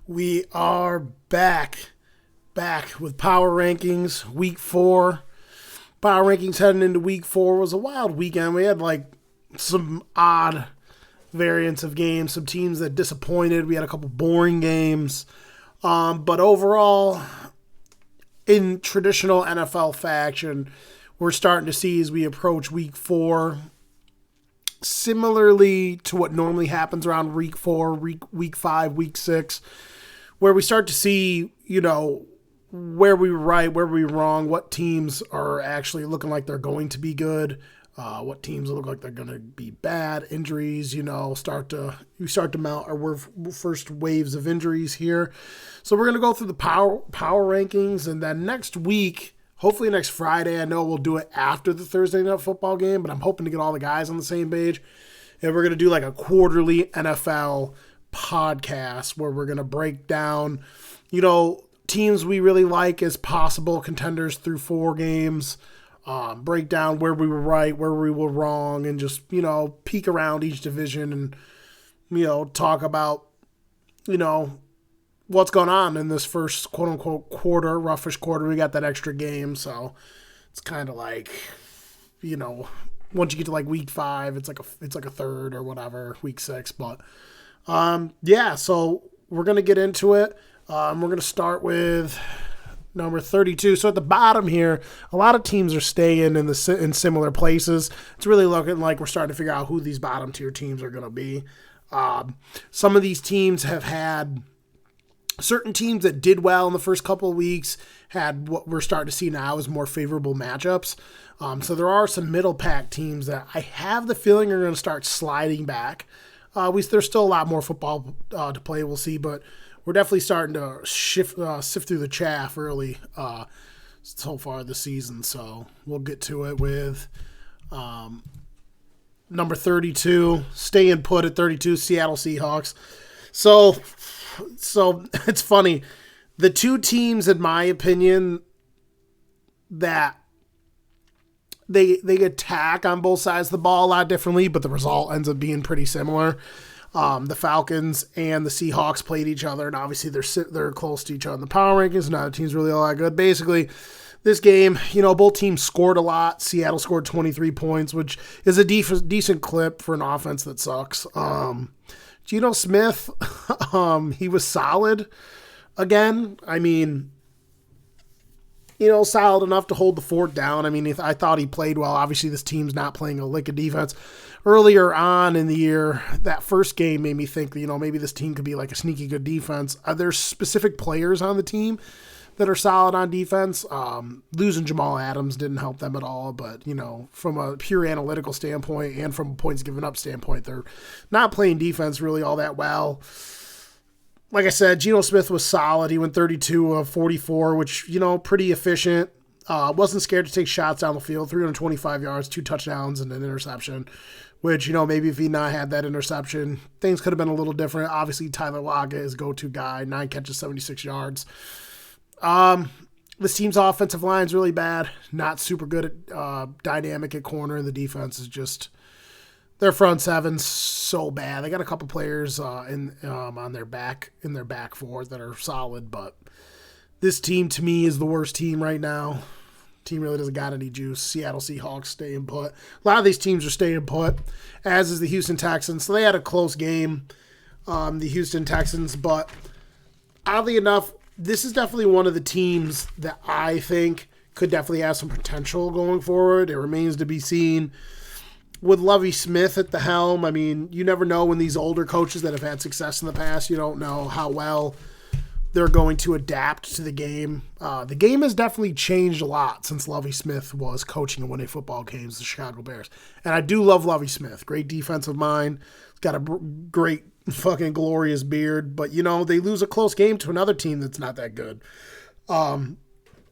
We are back with Power Rankings, Week 4. Power Rankings heading into Week 4 was a wild weekend. We had some odd variants of games, some teams that disappointed. We had a couple boring games. But overall, in traditional NFL fashion, we're starting to see as we approach Week 4, similarly to what normally happens around Week 4, Week 5, Week 6, where we start to see, where we were right, where we were wrong, what teams are actually looking like they're going to be good, what teams look like they're going to be bad, injuries, start to mount our first waves of injuries here. So we're going to go through the power rankings, and then next week, hopefully next Friday, I know we'll do it after the Thursday Night Football game, but I'm hoping to get all the guys on the same page, and we're going to do a quarterly NFL podcast where we're going to break down, teams we really like as possible contenders through 4 games, break down where we were right, where we were wrong, and just, peek around each division and, talk about, what's going on in this first quote-unquote quarter, roughish quarter. We got that extra game, so it's kind of once you get to Week 5, it's like a third or whatever, Week 6, but so we're going to get into it. We're going to start with number 32. So at the bottom here, a lot of teams are staying in similar places. It's really looking like we're starting to figure out who these bottom tier teams are going to be. Some of these teams have had certain teams that did well in the first couple of weeks had what we're starting to see now as more favorable matchups. So there are some middle pack teams that I have the feeling are going to start sliding back. There's still a lot more football to play, we'll see, but we're definitely starting to sift through the chaff early so far this season. So we'll get to it with number 32, staying put at 32, Seattle Seahawks. So it's funny. The two teams, in my opinion, that they attack on both sides of the ball a lot differently, but the result ends up being pretty similar. The Falcons and the Seahawks played each other, and obviously they're close to each other in the power rankings. Neither team's really all that good. Basically, this game, both teams scored a lot. Seattle scored 23 points, which is a decent clip for an offense that sucks. Geno Smith, he was solid again. I mean, solid enough to hold the fort down. I mean, I thought he played well. Obviously, this team's not playing a lick of defense. Earlier on in the year, that first game made me think, maybe this team could be a sneaky good defense. There's specific players on the team that are solid on defense. Losing Jamal Adams didn't help them at all, but, from a pure analytical standpoint and from a points given up standpoint, they're not playing defense really all that well. Like I said, Geno Smith was solid. He went 32 of 44, which, pretty efficient. Wasn't scared to take shots down the field, 325 yards, 2 touchdowns, and an interception, which, maybe if he not had that interception, things could have been a little different. Obviously, Tyler Lockett is go-to guy, 9 catches, 76 yards. This team's offensive line is really bad, not super good at dynamic at corner, and the defense is just – their front seven's so bad. They got a couple players on their back four that are solid, but this team to me is the worst team right now. Team really doesn't got any juice. Seattle Seahawks staying put. A lot of these teams are staying put, as is the Houston Texans. So they had a close game, the Houston Texans, but oddly enough, this is definitely one of the teams that I think could definitely have some potential going forward. It remains to be seen. With Lovie Smith at the helm, I mean, you never know when these older coaches that have had success in the past, you don't know how well they're going to adapt to the game. The game has definitely changed a lot since Lovie Smith was coaching and winning football games, the Chicago Bears. And I do love Lovie Smith. Great defensive mind. He's got a great fucking glorious beard. But, they lose a close game to another team that's not that good. The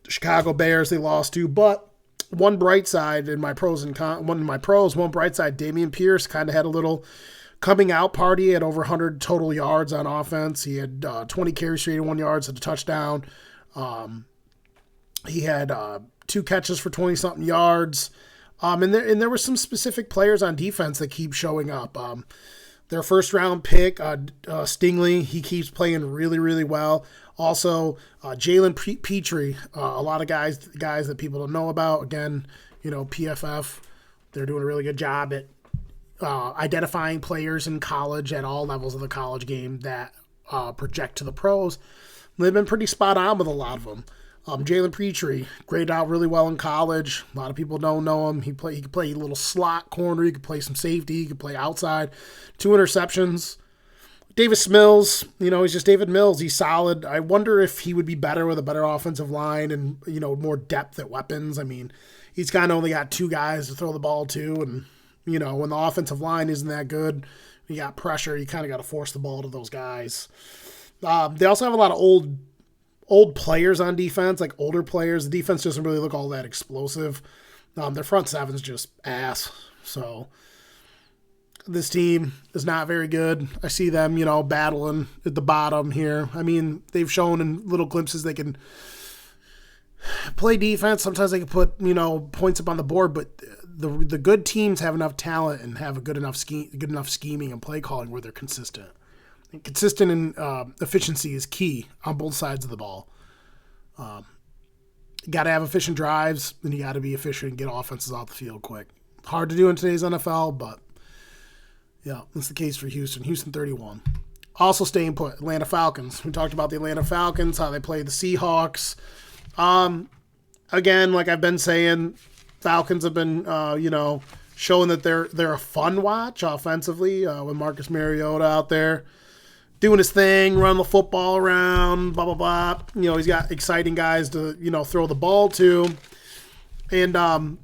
Chicago Bears they lost to, but one bright side in my pros and cons, one bright side, Dameon Pierce kind of had a little coming out party at over 100 total yards on offense. He had 20 carries for 81 yards and a touchdown. He had 2 catches for 20-something yards. And there were some specific players on defense that keep showing up. Their first round pick, Stingley, he keeps playing really, really well. Also, Jalen Petrie, a lot of guys that people don't know about. Again, PFF, they're doing a really good job at identifying players in college at all levels of the college game that project to the pros. They've been pretty spot on with a lot of them. Jalen Petrie graded out really well in college. A lot of people don't know him. He could play a little slot corner. He could play some safety. He could play outside. 2 interceptions. Davis Mills, he's just David Mills. He's solid. I wonder if he would be better with a better offensive line and, more depth at weapons. I mean, he's kind of only got 2 guys to throw the ball to. And, when the offensive line isn't that good, you got pressure, you kind of got to force the ball to those guys. They also have a lot of old players on defense, like older players. The defense doesn't really look all that explosive. Their front seven's just ass. So this team is not very good. I see them, battling at the bottom here. I mean, they've shown in little glimpses they can play defense. Sometimes they can put, points up on the board, but the good teams have enough talent and have a good enough scheming and play calling where they're consistent. And consistent and efficiency is key on both sides of the ball. You got to have efficient drives, and you got to be efficient and get offenses off the field quick. Hard to do in today's NFL, but yeah, that's the case for Houston. Houston 31. Also staying put, Atlanta Falcons. We talked about the Atlanta Falcons, how they played the Seahawks. Again, like I've been saying, Falcons have been, showing that they're a fun watch offensively with Marcus Mariota out there doing his thing, running the football around, blah, blah, blah. He's got exciting guys to, throw the ball to. And,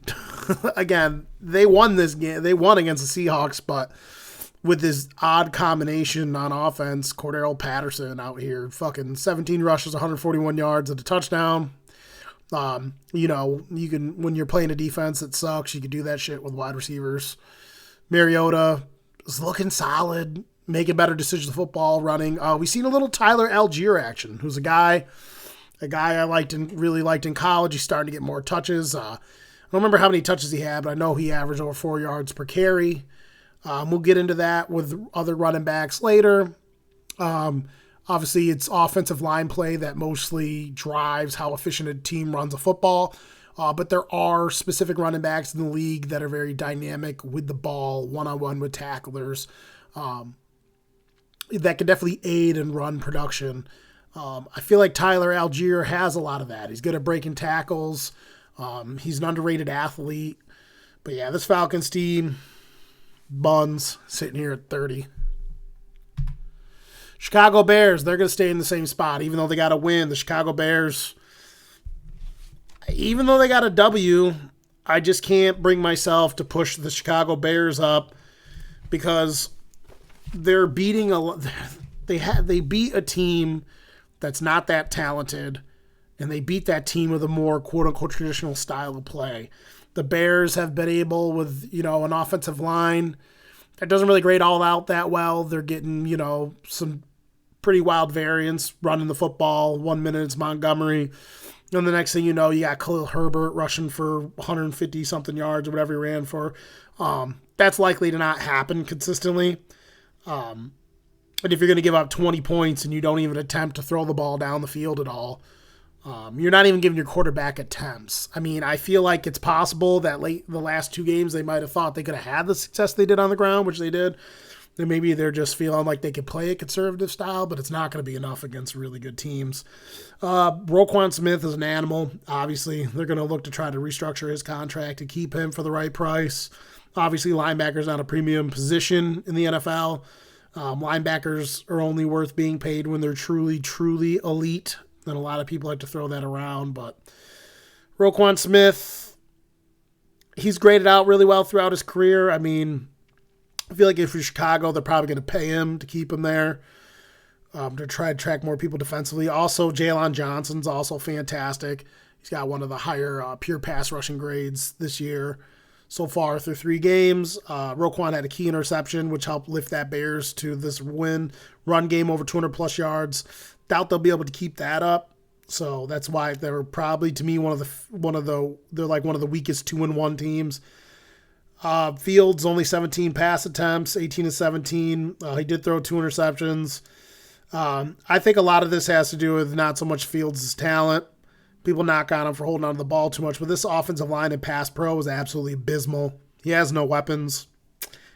again, they won this game. They won against the Seahawks, but with this odd combination on offense, Cordero Patterson out here, fucking 17 rushes, 141 yards at a touchdown. You can, when you're playing a defense that sucks, you can do that shit with wide receivers. Mariota is looking solid, making better decisions of football, running. We've seen a little Tyler Algier action, who's a guy I really liked in college. He's starting to get more touches. I don't remember how many touches he had, but I know he averaged over 4 yards per carry. We'll get into that with other running backs later. Obviously, it's offensive line play that mostly drives how efficient a team runs a football. But there are specific running backs in the league that are very dynamic with the ball, one-on-one with tacklers, that can definitely aid in run production. I feel like Tyler Algier has a lot of that. He's good at breaking tackles. He's an underrated athlete. But yeah, this Falcons team, buns, sitting here at 30. Chicago Bears, they're going to stay in the same spot, even though they got a win. The Chicago Bears, even though they got a W, I just can't bring myself to push the Chicago Bears up because they're beating they beat a team that's not that talented, and they beat that team with a more quote-unquote traditional style of play. The Bears have been able, with an offensive line that doesn't really grade all out that well. They're getting some pretty wild variants running the football. 1 minute it's Montgomery, and the next thing you know, you got Khalil Herbert rushing for 150 something yards or whatever he ran for. That's likely to not happen consistently. And if you're going to give up 20 points and you don't even attempt to throw the ball down the field at all, you're not even giving your quarterback attempts. I mean, I feel like it's possible that the last 2 games they might have thought they could have had the success they did on the ground, which they did. And maybe they're just feeling like they could play a conservative style, but it's not going to be enough against really good teams. Roquan Smith is an animal. Obviously, they're going to look to try to restructure his contract to keep him for the right price. Obviously, linebacker's not a premium position in the NFL. Linebackers are only worth being paid when they're truly, truly elite. And a lot of people like to throw that around. But Roquan Smith, he's graded out really well throughout his career. I mean, I feel like if you're Chicago, they're probably going to pay him to keep him there, to try to attract more people defensively. Also, Jalen Johnson's also fantastic. He's got one of the higher pure pass rushing grades this year so far through 3 games. Roquan had a key interception, which helped lift that Bears to this win. Run game over 200-plus yards. Doubt they'll be able to keep that up. So that's why they're probably, to me, they're like one of the weakest 2-1 teams. Fields only 17 pass attempts, 18 to 17. He did throw 2 interceptions. I think a lot of this has to do with not so much Fields' talent. People knock on him for holding on to the ball too much, but this offensive line and pass pro is absolutely abysmal. He has no weapons.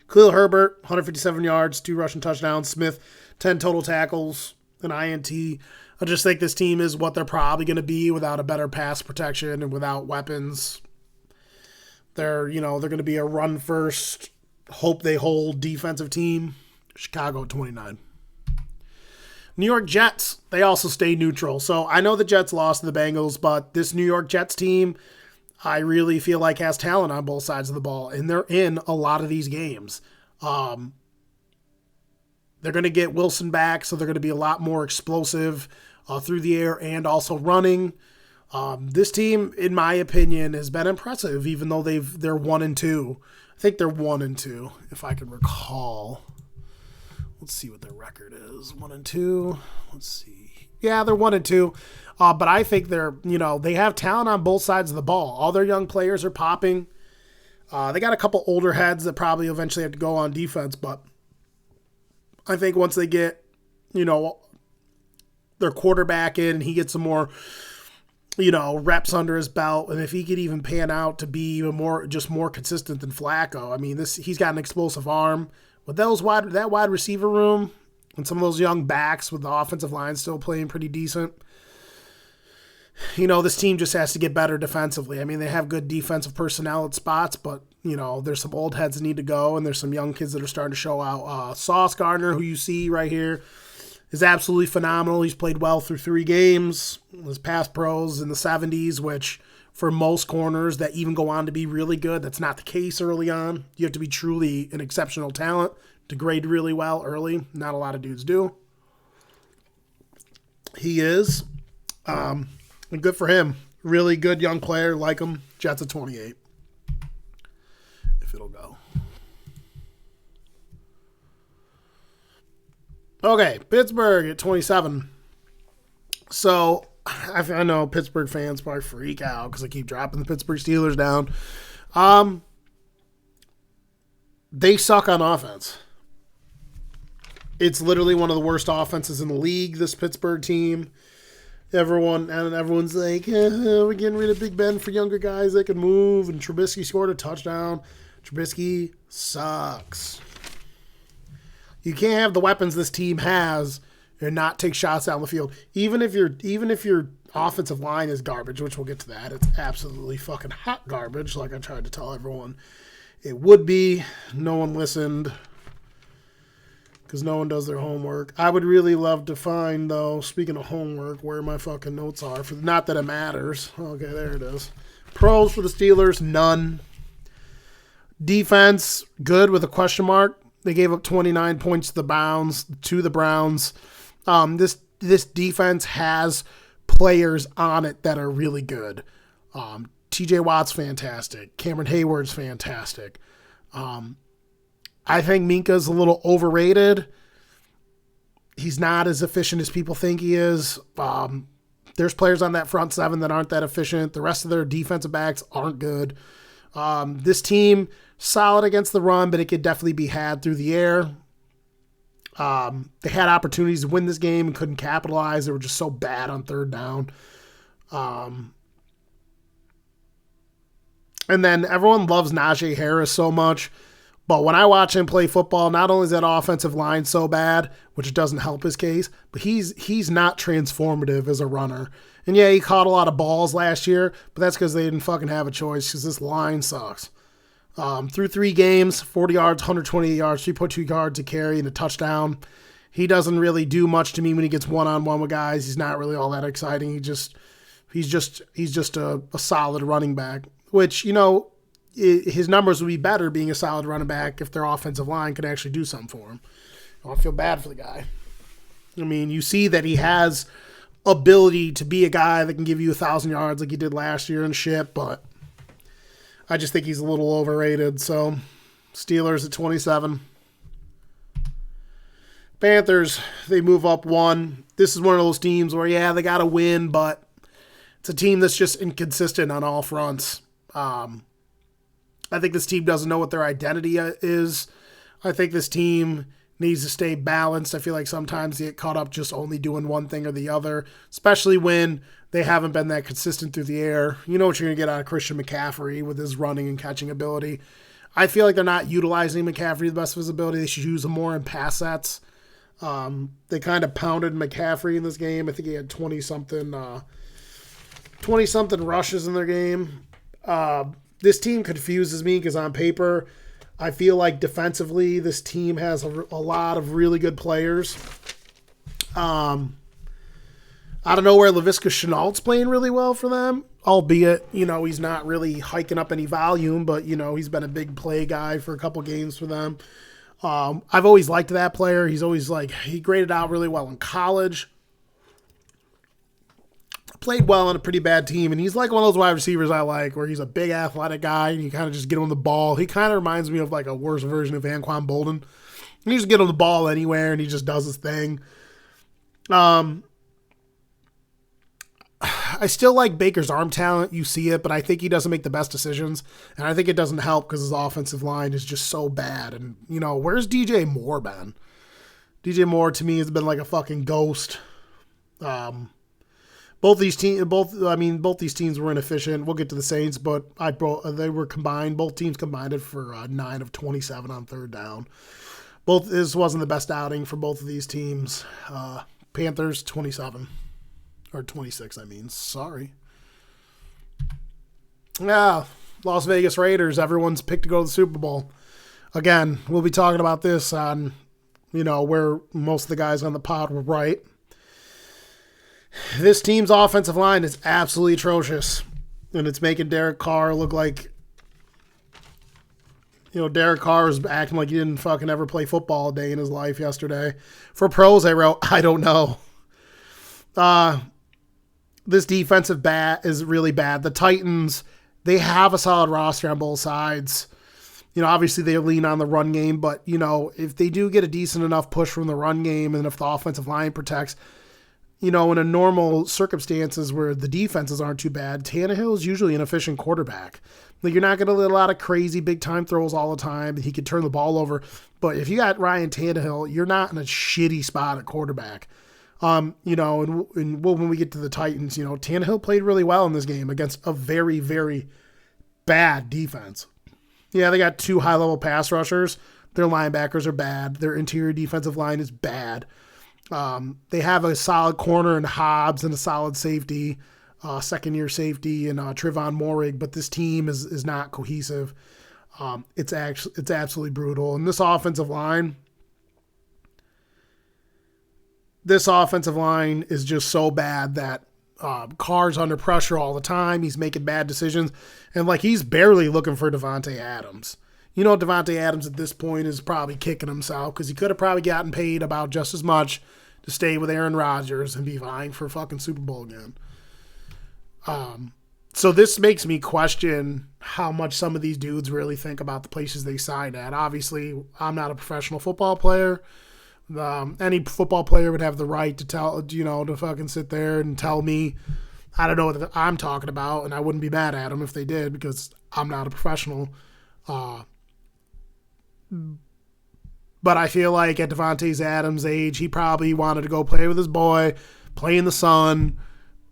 Khalil Herbert, 157 yards, 2 rushing touchdowns. Smith, 10 total tackles, an INT. I just think this team is what they're probably going to be without a better pass protection and without weapons. They're going to be a run first, hope they hold defensive team. Chicago 29. New York Jets, they also stay neutral. So I know the Jets lost to the Bengals, but this New York Jets team, I really feel like has talent on both sides of the ball, and they're in a lot of these games. They're going to get Wilson back, so they're going to be a lot more explosive through the air and also running. This team, in my opinion, has been impressive, even though they're 1-2. I think they're 1-2, if I can recall. Let's see what their record is. 1-2. Let's see. Yeah, they're 1-2. But I think they have talent on both sides of the ball. All their young players are popping. They got a couple older heads that probably eventually have to go on defense, but I think once they get, their quarterback in and he gets some more, reps under his belt, and if he could even pan out to be even more consistent than Flacco. I mean, he's got an explosive arm. With that wide receiver room and some of those young backs with the offensive line still playing pretty decent, this team just has to get better defensively. I mean, they have good defensive personnel at spots, but, there's some old heads that need to go, and there's some young kids that are starting to show out. Sauce Gardner, who you see right here, is absolutely phenomenal. He's played well through 3 games. His pass pros in the 70s, which for most corners that even go on to be really good, that's not the case early on. You have to be truly an exceptional talent to grade really well early. Not a lot of dudes do. He is. And good for him. Really good young player. Like him. Jets at 28. If it'll go. Okay. Pittsburgh at 27. So I know Pittsburgh fans probably freak out because I keep dropping the Pittsburgh Steelers down. They suck on offense. It's literally one of the worst offenses in the league, this Pittsburgh team. Everyone's like, we're getting rid of Big Ben for younger guys that can move, and Trubisky scored a touchdown. Trubisky sucks. You can't have the weapons this team has and not take shots down the field. Even if your offensive line is garbage, which we'll get to that, it's absolutely fucking hot garbage, like I tried to tell everyone it would be. No one listened because no one does their homework. I would really love to find, though, speaking of homework, where my fucking notes are. Not that it matters. Okay, there it is. Pros for the Steelers, none. Defense, good with a question mark. They gave up 29 points to the Browns. This defense has players on it that are really good. TJ Watt's fantastic. Cameron Hayward's fantastic. I think Minka's a little overrated. He's not as efficient as people think he is. There's players on that front 7 that aren't that efficient. The rest of their defensive backs aren't good. This team, solid against the run, but it could definitely be had through the air. They had opportunities to win this game and couldn't capitalize. They were just so bad on 3rd down. And then everyone loves Najee Harris so much. But when I watch him play football, not only is that offensive line so bad, which doesn't help his case, but he's not transformative as a runner. And yeah, he caught a lot of balls last year, but that's because they didn't fucking have a choice because this line sucks. Through 3 games, 40 yards, 128 yards, 3.2 yards a carry, and a touchdown. He doesn't really do much to me when he gets one-on-one with guys. He's not really all that exciting. He's just a solid running back, which, his numbers would be better being a solid running back if their offensive line could actually do something for him. I feel bad for the guy. I mean, you see that he has ability to be a guy that can give you 1,000 yards like he did last year and shit, but I just think he's a little overrated. So, Steelers at 27. Panthers, they move up 1. This is one of those teams where, yeah, they got to win, but it's a team that's just inconsistent on all fronts. I think this team doesn't know what their identity is. I think this team needs to stay balanced. I feel like sometimes they get caught up just only doing one thing or the other, especially when they haven't been that consistent through the air. You know what you're going to get out of Christian McCaffrey with his running and catching ability. I feel like they're not utilizing McCaffrey to the best of his ability. They should use him more in pass sets. They kind of pounded McCaffrey in this game. I think he had 20-something rushes in their game. This team confuses me because on paper, I feel like defensively, this team has a lot of really good players. I don't know where Laviska Shenault's playing really well for them, albeit, he's not really hiking up any volume, but, he's been a big play guy for a couple games for them. I've always liked that player. He's always he graded out really well in college. Played well on a pretty bad team, and he's like one of those wide receivers I like, where he's a big athletic guy, and you kind of just get him the ball. He kind of reminds me of like a worse version of Anquan Bolden. You just get him the ball anywhere, and he just does his thing. I still like Baker's arm talent. You see it, but I think he doesn't make the best decisions, and I think it doesn't help because his offensive line is just so bad. And, where's DJ Moore been? DJ Moore, to me, has been like a fucking ghost. Both these teams were inefficient. We'll get to the Saints, but they were combined. Both teams combined it for 9 of 27 on third down. This wasn't the best outing for both of these teams. Panthers 27 or 26. Sorry. Yeah, Las Vegas Raiders. Everyone's picked to go to the Super Bowl. Again, we'll be talking about this on, where most of the guys on the pod were right. This team's offensive line is absolutely atrocious, and it's making Derek Carr look like, Derek Carr was acting like he didn't fucking ever play football a day in his life yesterday. For pros, I wrote, I don't know. This defensive bat is really bad. The Titans, they have a solid roster on both sides. Obviously they lean on the run game, but, if they do get a decent enough push from the run game, and if the offensive line protects, in a normal circumstances where the defenses aren't too bad, Tannehill is usually an efficient quarterback. You're not going to get a lot of crazy big-time throws all the time. He could turn the ball over. But if you got Ryan Tannehill, you're not in a shitty spot at quarterback. And when we get to the Titans, Tannehill played really well in this game against a very, very bad defense. Yeah, they got 2 high-level pass rushers. Their linebackers are bad. Their interior defensive line is bad. They have a solid corner in Hobbs and a solid safety, second-year safety in Trevon Moehrig, but this team is not cohesive. It's absolutely brutal. And this offensive line is just so bad that Carr's under pressure all the time. He's making bad decisions, and he's barely looking for Devonte Adams. Devonte Adams at this point is probably kicking himself because he could have probably gotten paid about just as much to stay with Aaron Rodgers and be vying for a fucking Super Bowl again. So this makes me question how much some of these dudes really think about the places they signed at. Obviously, I'm not a professional football player. Any football player would have the right to to fucking sit there and tell me I don't know what I'm talking about, and I wouldn't be mad at them if they did because I'm not a professional. But I feel like at Devonte Adams' age, he probably wanted to go play with his boy, play in the sun,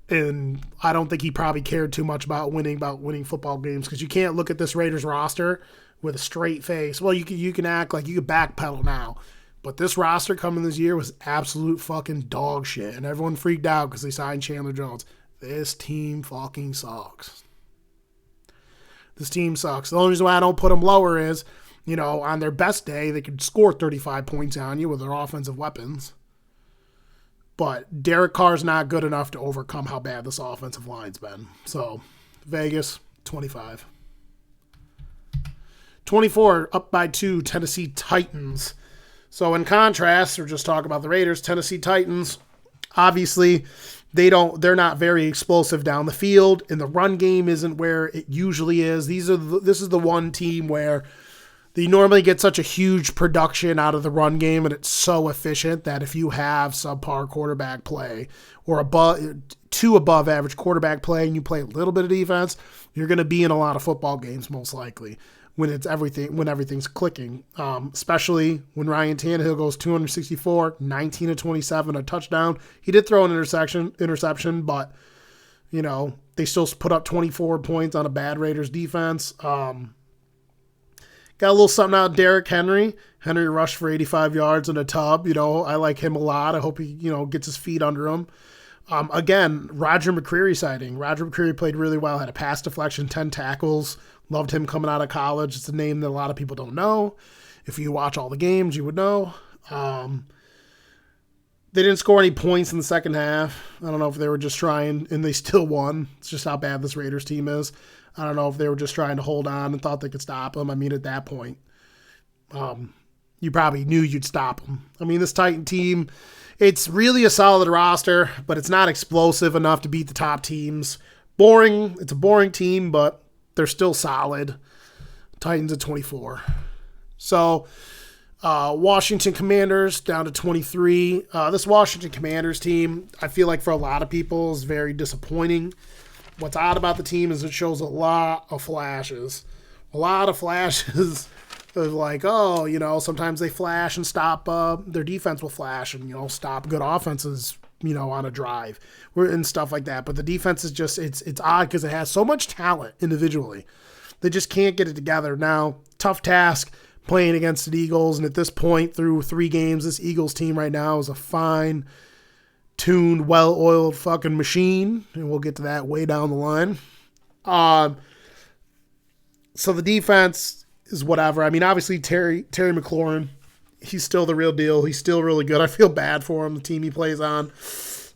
and I don't think he probably cared too much about winning football games because you can't look at this Raiders roster with a straight face. Well, you can act like you could backpedal now, but this roster coming this year was absolute fucking dog shit, and everyone freaked out because they signed Chandler Jones. This team fucking sucks. This team sucks. The only reason why I don't put them lower is, on their best day, they could score 35 points on you with their offensive weapons. But Derek Carr's not good enough to overcome how bad this offensive line's been. So, Vegas, 25. 24, up by 2, Tennessee Titans. So, in contrast, we're just talking about the Raiders, Tennessee Titans, obviously, they're not very explosive down the field, and the run game isn't where it usually is. This is the one team where they normally get such a huge production out of the run game, and it's so efficient that if you have subpar quarterback play or above average quarterback play and you play a little bit of defense, you're going to be in a lot of football games most likely. when everything's clicking, especially when Ryan Tannehill goes 264, 19 to 27, a touchdown. He did throw an interception, but they still put up 24 points on a bad Raiders defense. Got a little something out of Derrick Henry. Henry rushed for 85 yards in a tub. I like him a lot. I hope he gets his feet under him. Again, Roger McCreary sighting. Roger McCreary played really well, had a pass deflection, 10 tackles. Loved him coming out of college. It's a name that a lot of people don't know. If you watch all the games, you would know. They didn't score any points in the second half. I don't know if they were just trying, and they still won. It's just how bad this Raiders team is. I don't know if they were just trying to hold on and thought they could stop them. I mean, at that point, you probably knew you'd stop them. I mean, this Titan team, it's really a solid roster, but it's not explosive enough to beat the top teams. Boring. It's a boring team, but they're still solid. Titans at 24. So, Washington Commanders down to 23. This Washington Commanders team, I feel like for a lot of people, is very disappointing. What's odd about the team is it shows a lot of flashes. A lot of flashes of like, sometimes they flash and stop. Their defense will flash and, stop good offenses, on a drive and stuff like that. But the defense is just, it's odd because it has so much talent individually. They just can't get it together. Now, tough task playing against the Eagles. And at this point, through 3 games, this Eagles team right now is a fine-tuned, well-oiled fucking machine. And we'll get to that way down the line. So the defense is whatever. I mean, obviously, Terry McLaurin, he's still the real deal. He's still really good. I feel bad for him, the team he plays on.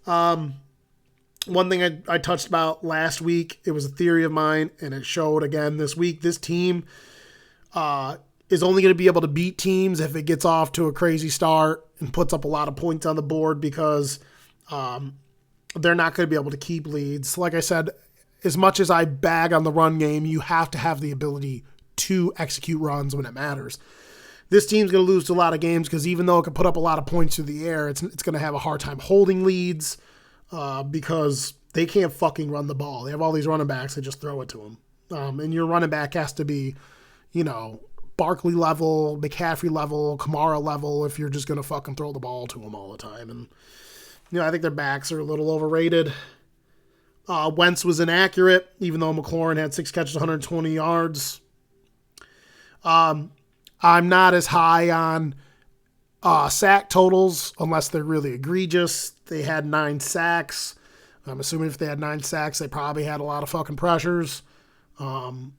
One thing I touched about last week, it was a theory of mine, and it showed again this week. This team is only going to be able to beat teams if it gets off to a crazy start and puts up a lot of points on the board because they're not going to be able to keep leads. Like I said, as much as I bag on the run game, you have to have the ability to execute runs when it matters. This team's going to lose to a lot of games because even though it can put up a lot of points through the air, it's going to have a hard time holding leads because they can't fucking run the ball. They have all these running backs. They just throw it to them. And your running back has to be, Barkley level, McCaffrey level, Kamara level if you're just going to fucking throw the ball to them all the time. And, I think their backs are a little overrated. Wentz was inaccurate, even though McLaurin had 6 catches, 120 yards. I'm not as high on sack totals unless they're really egregious. They had 9 sacks. I'm assuming if they had 9 sacks, they probably had a lot of fucking pressures. The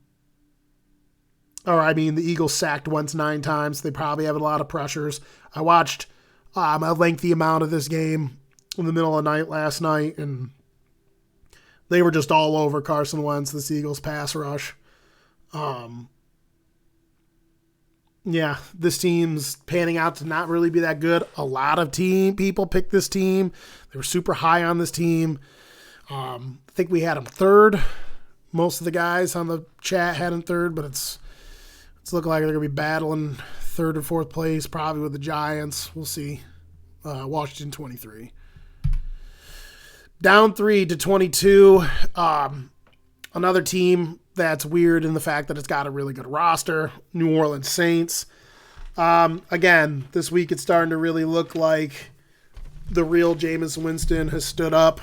Eagles sacked Wentz 9 times. They probably have a lot of pressures. I watched a lengthy amount of this game in the middle of the night last night, and they were just all over Carson Wentz, this Eagles pass rush. This team's panning out to not really be that good. A lot of people picked this team. They were super high on this team. I think we had them third. Most of the guys on the chat had them third, but it's looking like they're going to be battling third or fourth place, probably with the Giants. We'll see. Washington 23. Down 3 to 22. Another team that's weird in the fact that it's got a really good roster. New Orleans Saints. Again, this week it's starting to really look like the real Jameis Winston has stood up.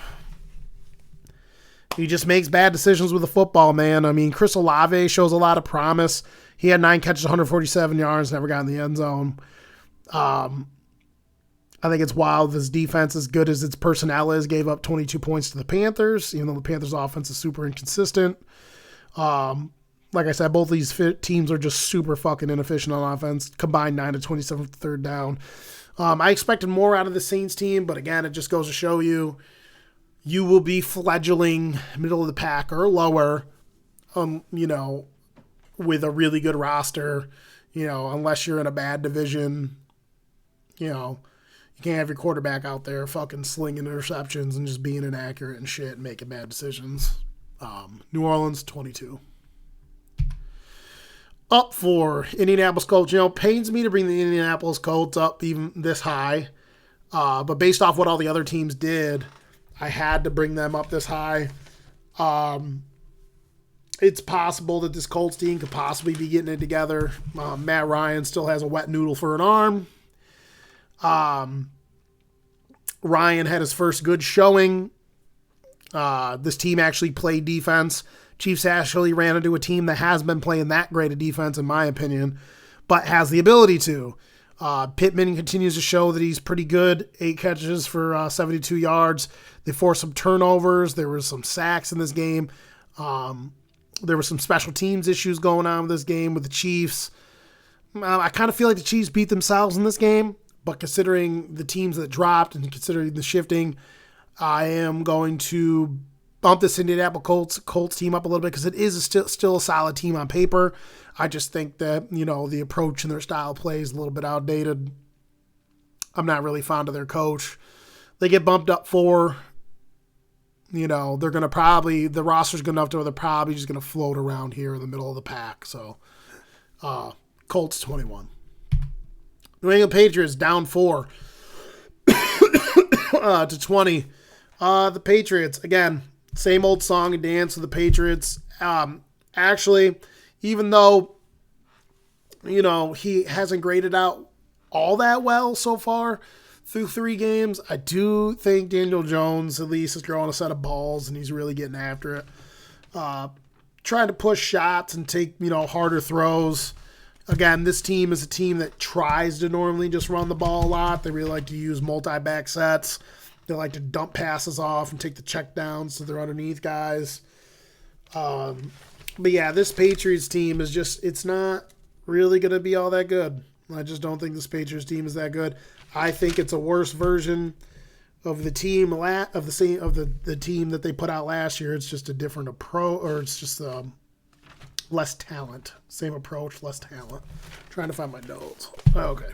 He just makes bad decisions with the football, man. I mean, Chris Olave shows a lot of promise. He had 9 catches, 147 yards, never got in the end zone. I think it's wild. This defense, as good as its personnel is, gave up 22 points to the Panthers, even though the Panthers' offense is super inconsistent. Like I said, both of these teams are just super fucking inefficient on offense. Combined 9 to 27 for the third down. I expected more out of the Saints team, but again, it just goes to show you will be fledgling middle of the pack or lower, with a really good roster, unless you're in a bad division, you can't have your quarterback out there fucking slinging interceptions and just being inaccurate and shit and making bad decisions. New Orleans, 22. Up for Indianapolis Colts. Pains me to bring the Indianapolis Colts up even this high. But based off what all the other teams did, I had to bring them up this high. it's possible that this Colts team could possibly be getting it together. Matt Ryan still has a wet noodle for an arm. Ryan had his first good showing. This team actually played defense. Chiefs actually ran into a team that has been playing that great a defense, in my opinion, but has the ability to. Pittman continues to show that he's pretty good. 8 catches for 72 yards. They forced some turnovers. There was some sacks in this game. There were some special teams issues going on with this game with the Chiefs. I kind of feel like the Chiefs beat themselves in this game, but considering the teams that dropped and considering the shifting, I am going to bump this Indianapolis Colts team up a little bit because it is still a solid team on paper. I just think that, the approach and their style of play is a little bit outdated. I'm not really fond of their coach. They get bumped up 4. They're going to probably, the roster's good enough to where they're probably just going to float around here in the middle of the pack. So, Colts 21. New England Patriots down 4 to 20. The Patriots, again, same old song and dance with the Patriots. Actually, even though, he hasn't graded out all that well so far through 3 games, I do think Daniel Jones at least is throwing a set of balls and he's really getting after it. Trying to push shots and take, harder throws. Again, this team is a team that tries to normally just run the ball a lot. They really like to use multi-back sets. They like to dump passes off and take the check downs so they're underneath guys. But yeah, this Patriots team is it's not really going to be all that good. I just don't think this Patriots team is that good. I think it's a worse version of the team the team that they put out last year. It's just a different approach, or it's just less talent. Same approach, less talent. Trying to find my notes. Okay.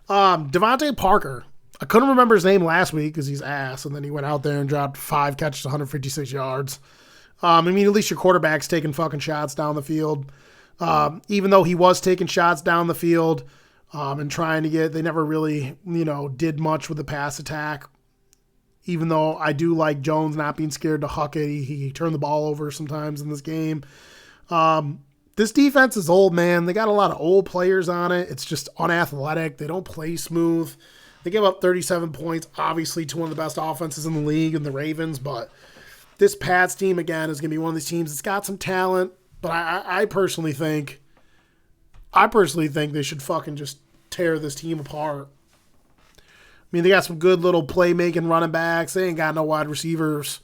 Devontae Parker. I couldn't remember his name last week because he's ass, and then he went out there and dropped 5 catches, 156 yards. At least your quarterback's taking fucking shots down the field. Even though he was taking shots down the field and trying to they never really, did much with the pass attack. Even though I do like Jones not being scared to huck it. He turned the ball over sometimes in this game. This defense is old, man. They got a lot of old players on it. It's just unathletic. They don't play smooth. They gave up 37 points, obviously, to one of the best offenses in the league in the Ravens. But this Pats team, again, is going to be one of these teams that's got some talent. But I personally think they should fucking just tear this team apart. They got some good little playmaking running backs. They ain't got no wide receivers.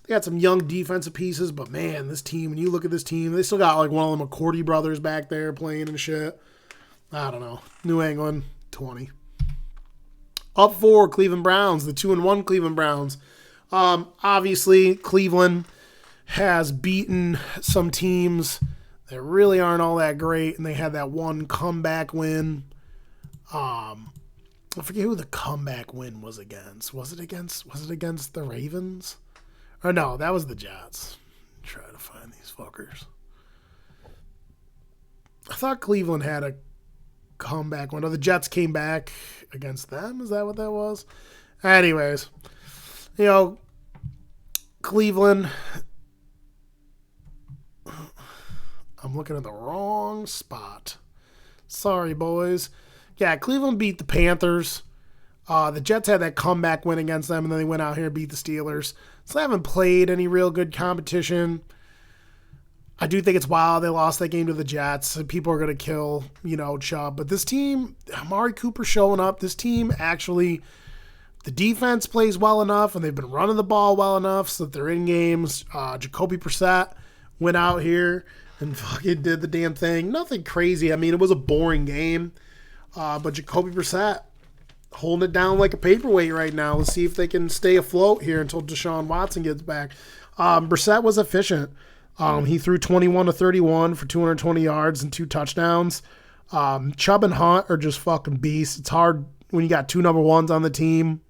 They got some young defensive pieces. But, man, this team, when you look at this team, they still got like one of the McCourty brothers back there playing and shit. I don't know. New England, 20. Up 4, Cleveland Browns, the 2-1 Cleveland Browns. Obviously, Cleveland has beaten some teams that really aren't all that great, and they had that one comeback win. I forget who the comeback win was against. Was it against the Ravens? Or no, that was the Jets. Try to find these fuckers. I thought Cleveland had a comeback win. Oh, the Jets came back against them. Is that what that was? Anyways, Cleveland. I'm looking at the wrong spot. Sorry, boys. Yeah, Cleveland beat the Panthers. The Jets had that comeback win against them, and then they went out here and beat the Steelers. So they haven't played any real good competition. I do think it's wild they lost that game to the Jets. And people are going to kill, Chubb. But this team, Amari Cooper showing up. This team actually, the defense plays well enough, and they've been running the ball well enough so that they're in games. Jacoby Brissett went out here and fucking did the damn thing. Nothing crazy. It was a boring game. But Jacoby Brissett holding it down like a paperweight right now. Let's see if they can stay afloat here until Deshaun Watson gets back. Brissett was efficient. He threw 21 to 31 for 220 yards and 2 touchdowns. Chubb and Hunt are just fucking beasts. It's hard when you got 2 number ones on the team.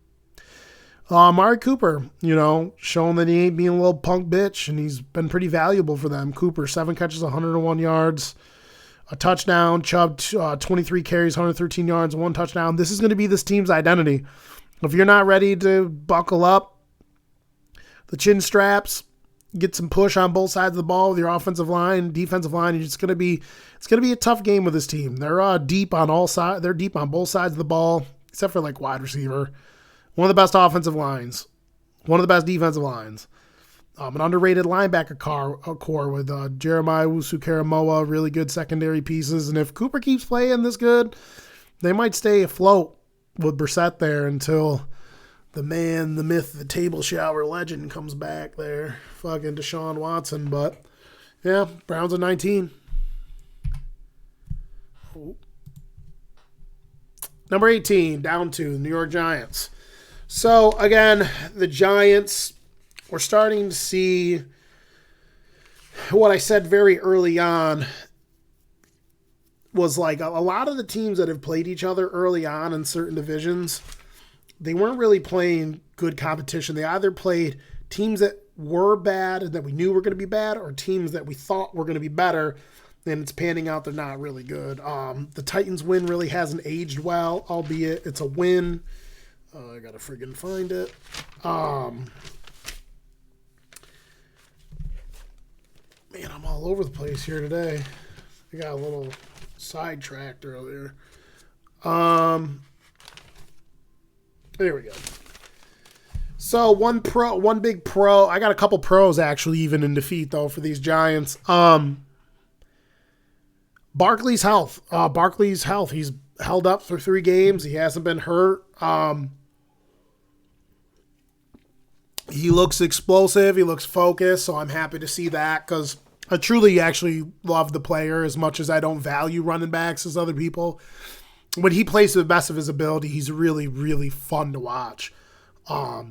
Amari Cooper, showing that he ain't being a little punk bitch, and he's been pretty valuable for them. Cooper, 7 catches, 101 yards, a touchdown. Chubb, 23 carries, 113 yards, 1 touchdown. This is going to be this team's identity. If you're not ready to buckle up the chin straps get some push on both sides of the ball with your offensive line, defensive line. It's going to be a tough game with this team. They're deep on all sides. They're deep on both sides of the ball, except for like wide receiver. One of the best offensive lines, one of the best defensive lines. An underrated linebacker core with Jeremiah Owusu-Koramoah, really good secondary pieces. And if Cooper keeps playing this good, they might stay afloat with Brissett there until the man, the myth, the table shower legend comes back there. Fucking Deshaun Watson. But, yeah, Browns at 19. Oh. Number 18, down to the New York Giants. So, again, the Giants, we're starting to see what I said very early on was like a lot of the teams that have played each other early on in certain divisions, they weren't really playing good competition. They either played teams that were bad and that we knew were going to be bad, or teams that we thought were going to be better, and it's panning out they're not really good. The Titans win really hasn't aged well, albeit it's a win. I got to friggin' find it. Man, I'm all over the place here today. I got a little sidetracked earlier. There we go. So one big pro. I got a couple pros actually even in defeat though for these Giants. Barkley's health. He's held up for 3 games. He hasn't been hurt. He looks explosive. He looks focused. So I'm happy to see that because I truly actually love the player as much as I don't value running backs as other people. When he plays to the best of his ability, he's really, really fun to watch. I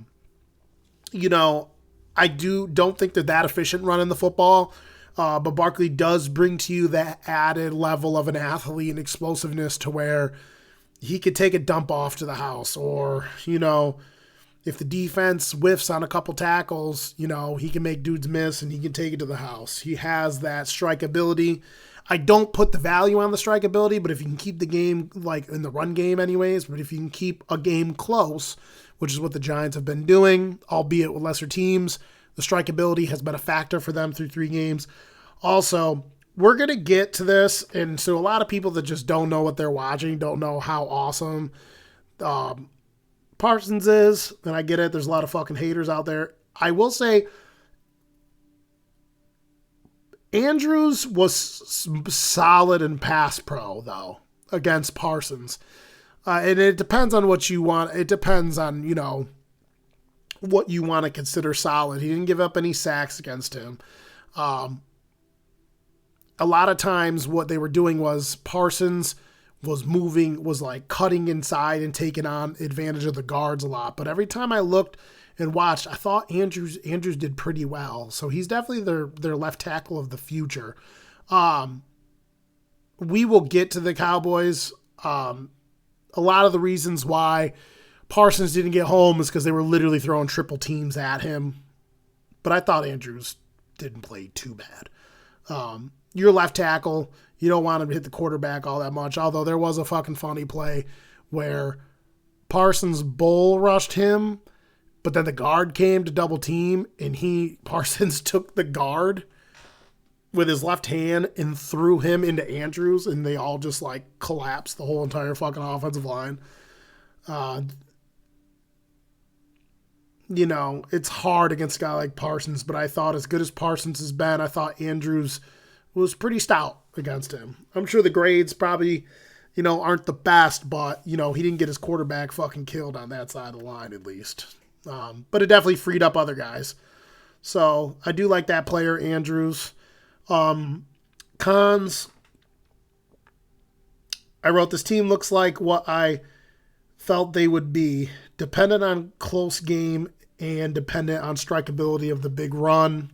don't think they're that efficient running the football, but Barkley does bring to you that added level of an athlete and explosiveness to where he could take a dump off to the house, or, if the defense whiffs on a couple tackles, he can make dudes miss and he can take it to the house. He has that strike ability. I don't put the value on the strike ability, but if you can keep the game, like in the run game anyways, but if you can keep a game close, which is what the Giants have been doing, albeit with lesser teams, the strike ability has been a factor for them through 3 games. Also, we're going to get to this, and so a lot of people that just don't know what they're watching, don't know how awesome Parsons is, and I get it. There's a lot of fucking haters out there. I will say Andrews was solid in pass pro, though, against Parsons. And it depends on what you want. It depends on, what you want to consider solid. He didn't give up any sacks against him. A lot of times what they were doing was Parsons was moving, was like cutting inside and taking on advantage of the guards a lot. But every time I looked and watched, I thought Andrews did pretty well. So he's definitely their left tackle of the future. We will get to the Cowboys. A lot of the reasons why Parsons didn't get home is because they were literally throwing triple teams at him. But I thought Andrews didn't play too bad. Your left tackle, you don't want him to hit the quarterback all that much, although there was a fucking funny play where Parsons bull rushed him, but then the guard came to double team, and Parsons took the guard with his left hand and threw him into Andrews, and they all just like collapsed the whole entire fucking offensive line. It's hard against a guy like Parsons, but I thought as good as Parsons has been, I thought Andrews was pretty stout against him. I'm sure the grades probably, aren't the best, but, he didn't get his quarterback fucking killed on that side of the line at least. But it definitely freed up other guys. So I do like that player, Andrews. Cons, I wrote, this team looks like what I felt they would be, dependent on close game and dependent on strikeability of the big run.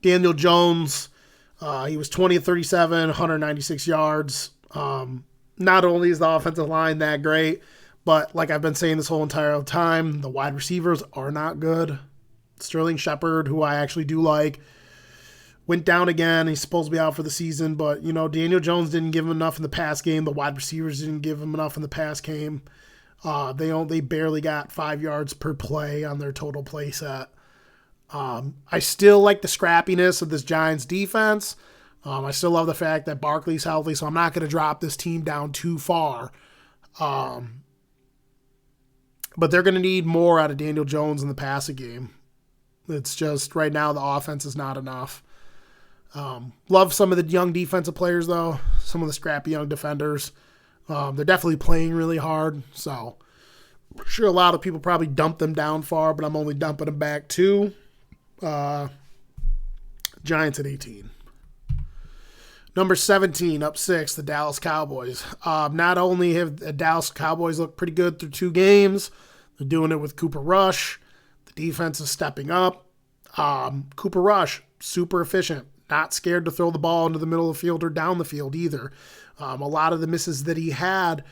Daniel Jones, he was 20 of 37, 196 yards. Not only is the offensive line that great, but like I've been saying this whole entire time, the wide receivers are not good. Sterling Shepard, who I actually do like, went down again. He's supposed to be out for the season, but, Daniel Jones didn't give him enough in the pass game. The wide receivers didn't give him enough in the pass game. They barely got 5 yards per play on their total play set. I still like the scrappiness of this Giants defense. I still love the fact that Barkley's healthy, so I'm not going to drop this team down too far. But they're going to need more out of Daniel Jones in the passing game. It's just right now the offense is not enough. Love some of the young defensive players, though. Some of the scrappy young defenders. They're definitely playing really hard. So I'm sure a lot of people probably dump them down far, but I'm only dumping them back to Giants at 18. Number 17, up 6, the Dallas Cowboys. Not only have the Dallas Cowboys looked pretty good through 2 games, they're doing it with Cooper Rush. The defense is stepping up. Cooper Rush, super efficient. Not scared to throw the ball into the middle of the field or down the field either. A lot of the misses that he had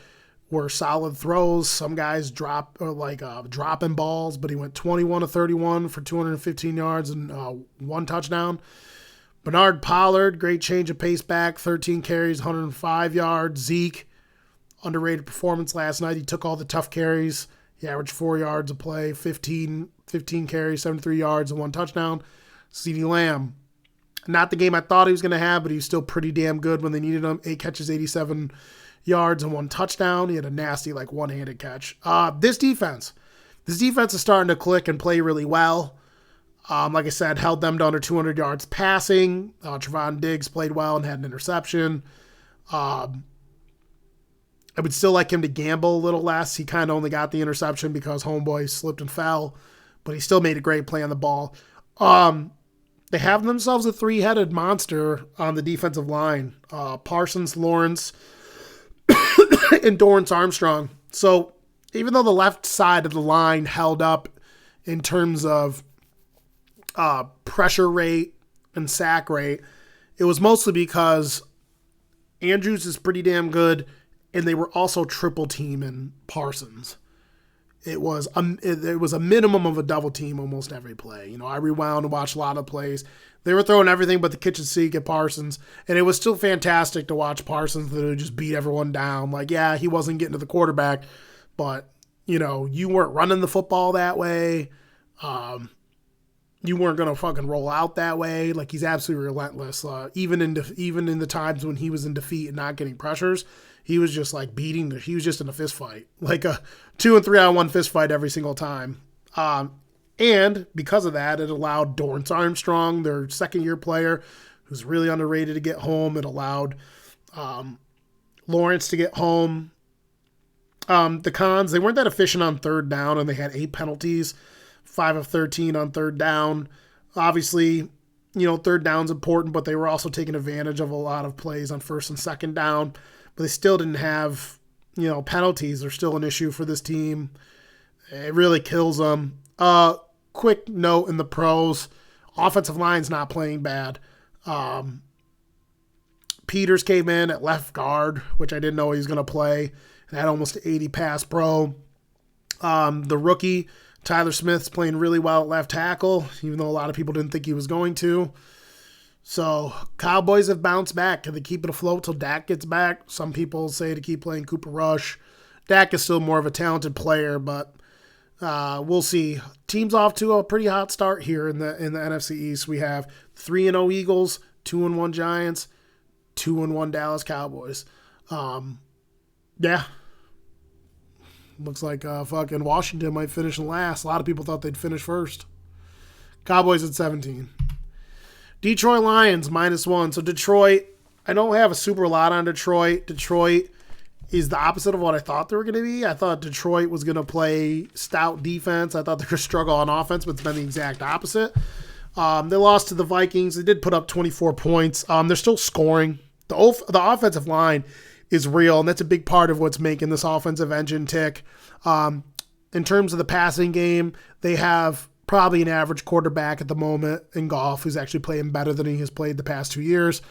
were solid throws. Some guys dropping balls, but he went 21 of 31 for 215 yards and 1 touchdown. Bernard Pollard, great change of pace back, 13 carries, 105 yards. Zeke, underrated performance last night. He took all the tough carries. He averaged 4 yards a play, 15 carries, 73 yards, and 1 touchdown. CeeDee Lamb, not the game I thought he was going to have, but he was still pretty damn good when they needed him. 8 catches, 87 yards, and 1 touchdown. He had a nasty, one-handed catch. This defense is starting to click and play really well. Like I said, held them to under 200 yards passing. Trevon Diggs played well and had an interception. I would still like him to gamble a little less. He kind of only got the interception because homeboy slipped and fell, but he still made a great play on the ball. They have themselves a 3-headed monster on the defensive line. Parsons, Lawrence, and Dorrance Armstrong. So even though the left side of the line held up in terms of pressure rate and sack rate, it was mostly because Andrews is pretty damn good, and they were also triple teaming Parsons. It was a minimum of a double team almost every play. I rewound and watched a lot of plays. They were throwing everything but the kitchen sink at Parsons, and it was still fantastic to watch Parsons that would just beat everyone down. Yeah, he wasn't getting to the quarterback, but you weren't running the football that way. You weren't gonna fucking roll out that way. He's absolutely relentless. Even in the times when he was in defeat and not getting pressures, he was just he was just in a fist fight, like a 2 and 3-on-1 fist fight every single time. And because of that, it allowed Dorrance Armstrong, their second-year player, who's really underrated, to get home. It allowed Lawrence to get home. The cons, they weren't that efficient on third down, and they had 8 penalties, 5 of 13 on third down. Obviously, third down's important, but they were also taking advantage of a lot of plays on first and second down. But they still didn't have, penalties. They're still an issue for this team. It really kills them. Quick note in the pros, offensive line's not playing bad. Peters came in at left guard, which I didn't know he was going to play, and had almost 80 pass pro. The rookie, Tyler Smith's playing really well at left tackle, even though a lot of people didn't think he was going to. So Cowboys have bounced back. Can they keep it afloat till Dak gets back? Some people say to keep playing Cooper Rush. Dak is still more of a talented player, but we'll see. Team's off to a pretty hot start here in the NFC East. We have 3-0 Eagles, 2-1 Giants, 2-1 Dallas Cowboys. Yeah. Looks like fucking Washington might finish in last. A lot of people thought they'd finish first. Cowboys at 17. Detroit Lions -1. So Detroit, I don't have a super lot on Detroit. Detroit is the opposite of what I thought they were going to be. I thought Detroit was going to play stout defense. I thought they were going to struggle on offense, but it's been the exact opposite. They lost to the Vikings. They did put up 24 points. They're still scoring. The offensive line is real, and that's a big part of what's making this offensive engine tick. In terms of the passing game, they have probably an average quarterback at the moment in Goff, who's actually playing better than he has played the past 2 years.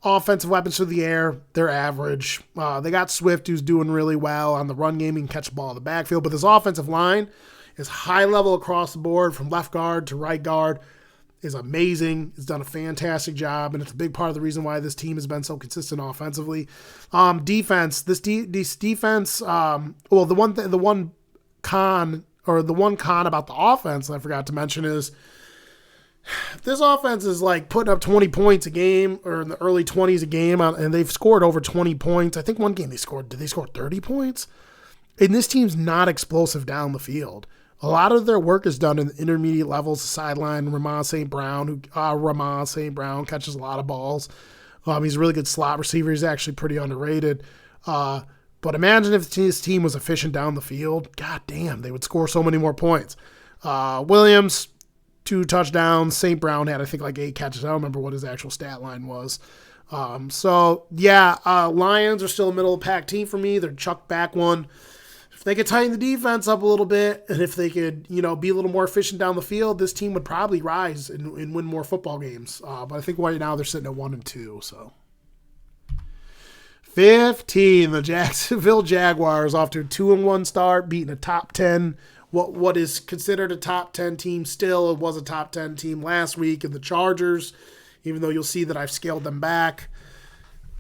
Offensive weapons through the air, they're average. They got Swift, who's doing really well on the run game. He can catch the ball in the backfield. But this offensive line is high level across the board, from left guard to right guard, is amazing. It's done a fantastic job, and it's a big part of the reason why this team has been so consistent offensively. Defense, this defense, the one con about the offense I forgot to mention is This offense is like putting up 20 points a game or in the early 20s a game, and they've scored over 20 points. I think one game did they score 30 points? And this team's not explosive down the field. A lot of their work is done in the intermediate levels, the sideline. Ramon St. Brown catches a lot of balls. He's a really good slot receiver. He's actually pretty underrated. But imagine if this team was efficient down the field. God damn, they would score so many more points. Williams, 2 touchdowns. St. Brown had, I think, like 8 catches. I don't remember what his actual stat line was. Lions are still a middle-of-the-pack team for me. They're chucked back one. If they could tighten the defense up a little bit, and if they could, be a little more efficient down the field, this team would probably rise and win more football games. But I think right now they're sitting at 1-2. So 15, the Jacksonville Jaguars off to a 2-1 start, beating a top 10. What is considered a top 10 team still. It was a top 10 team last week in the Chargers, even though you'll see that I've scaled them back.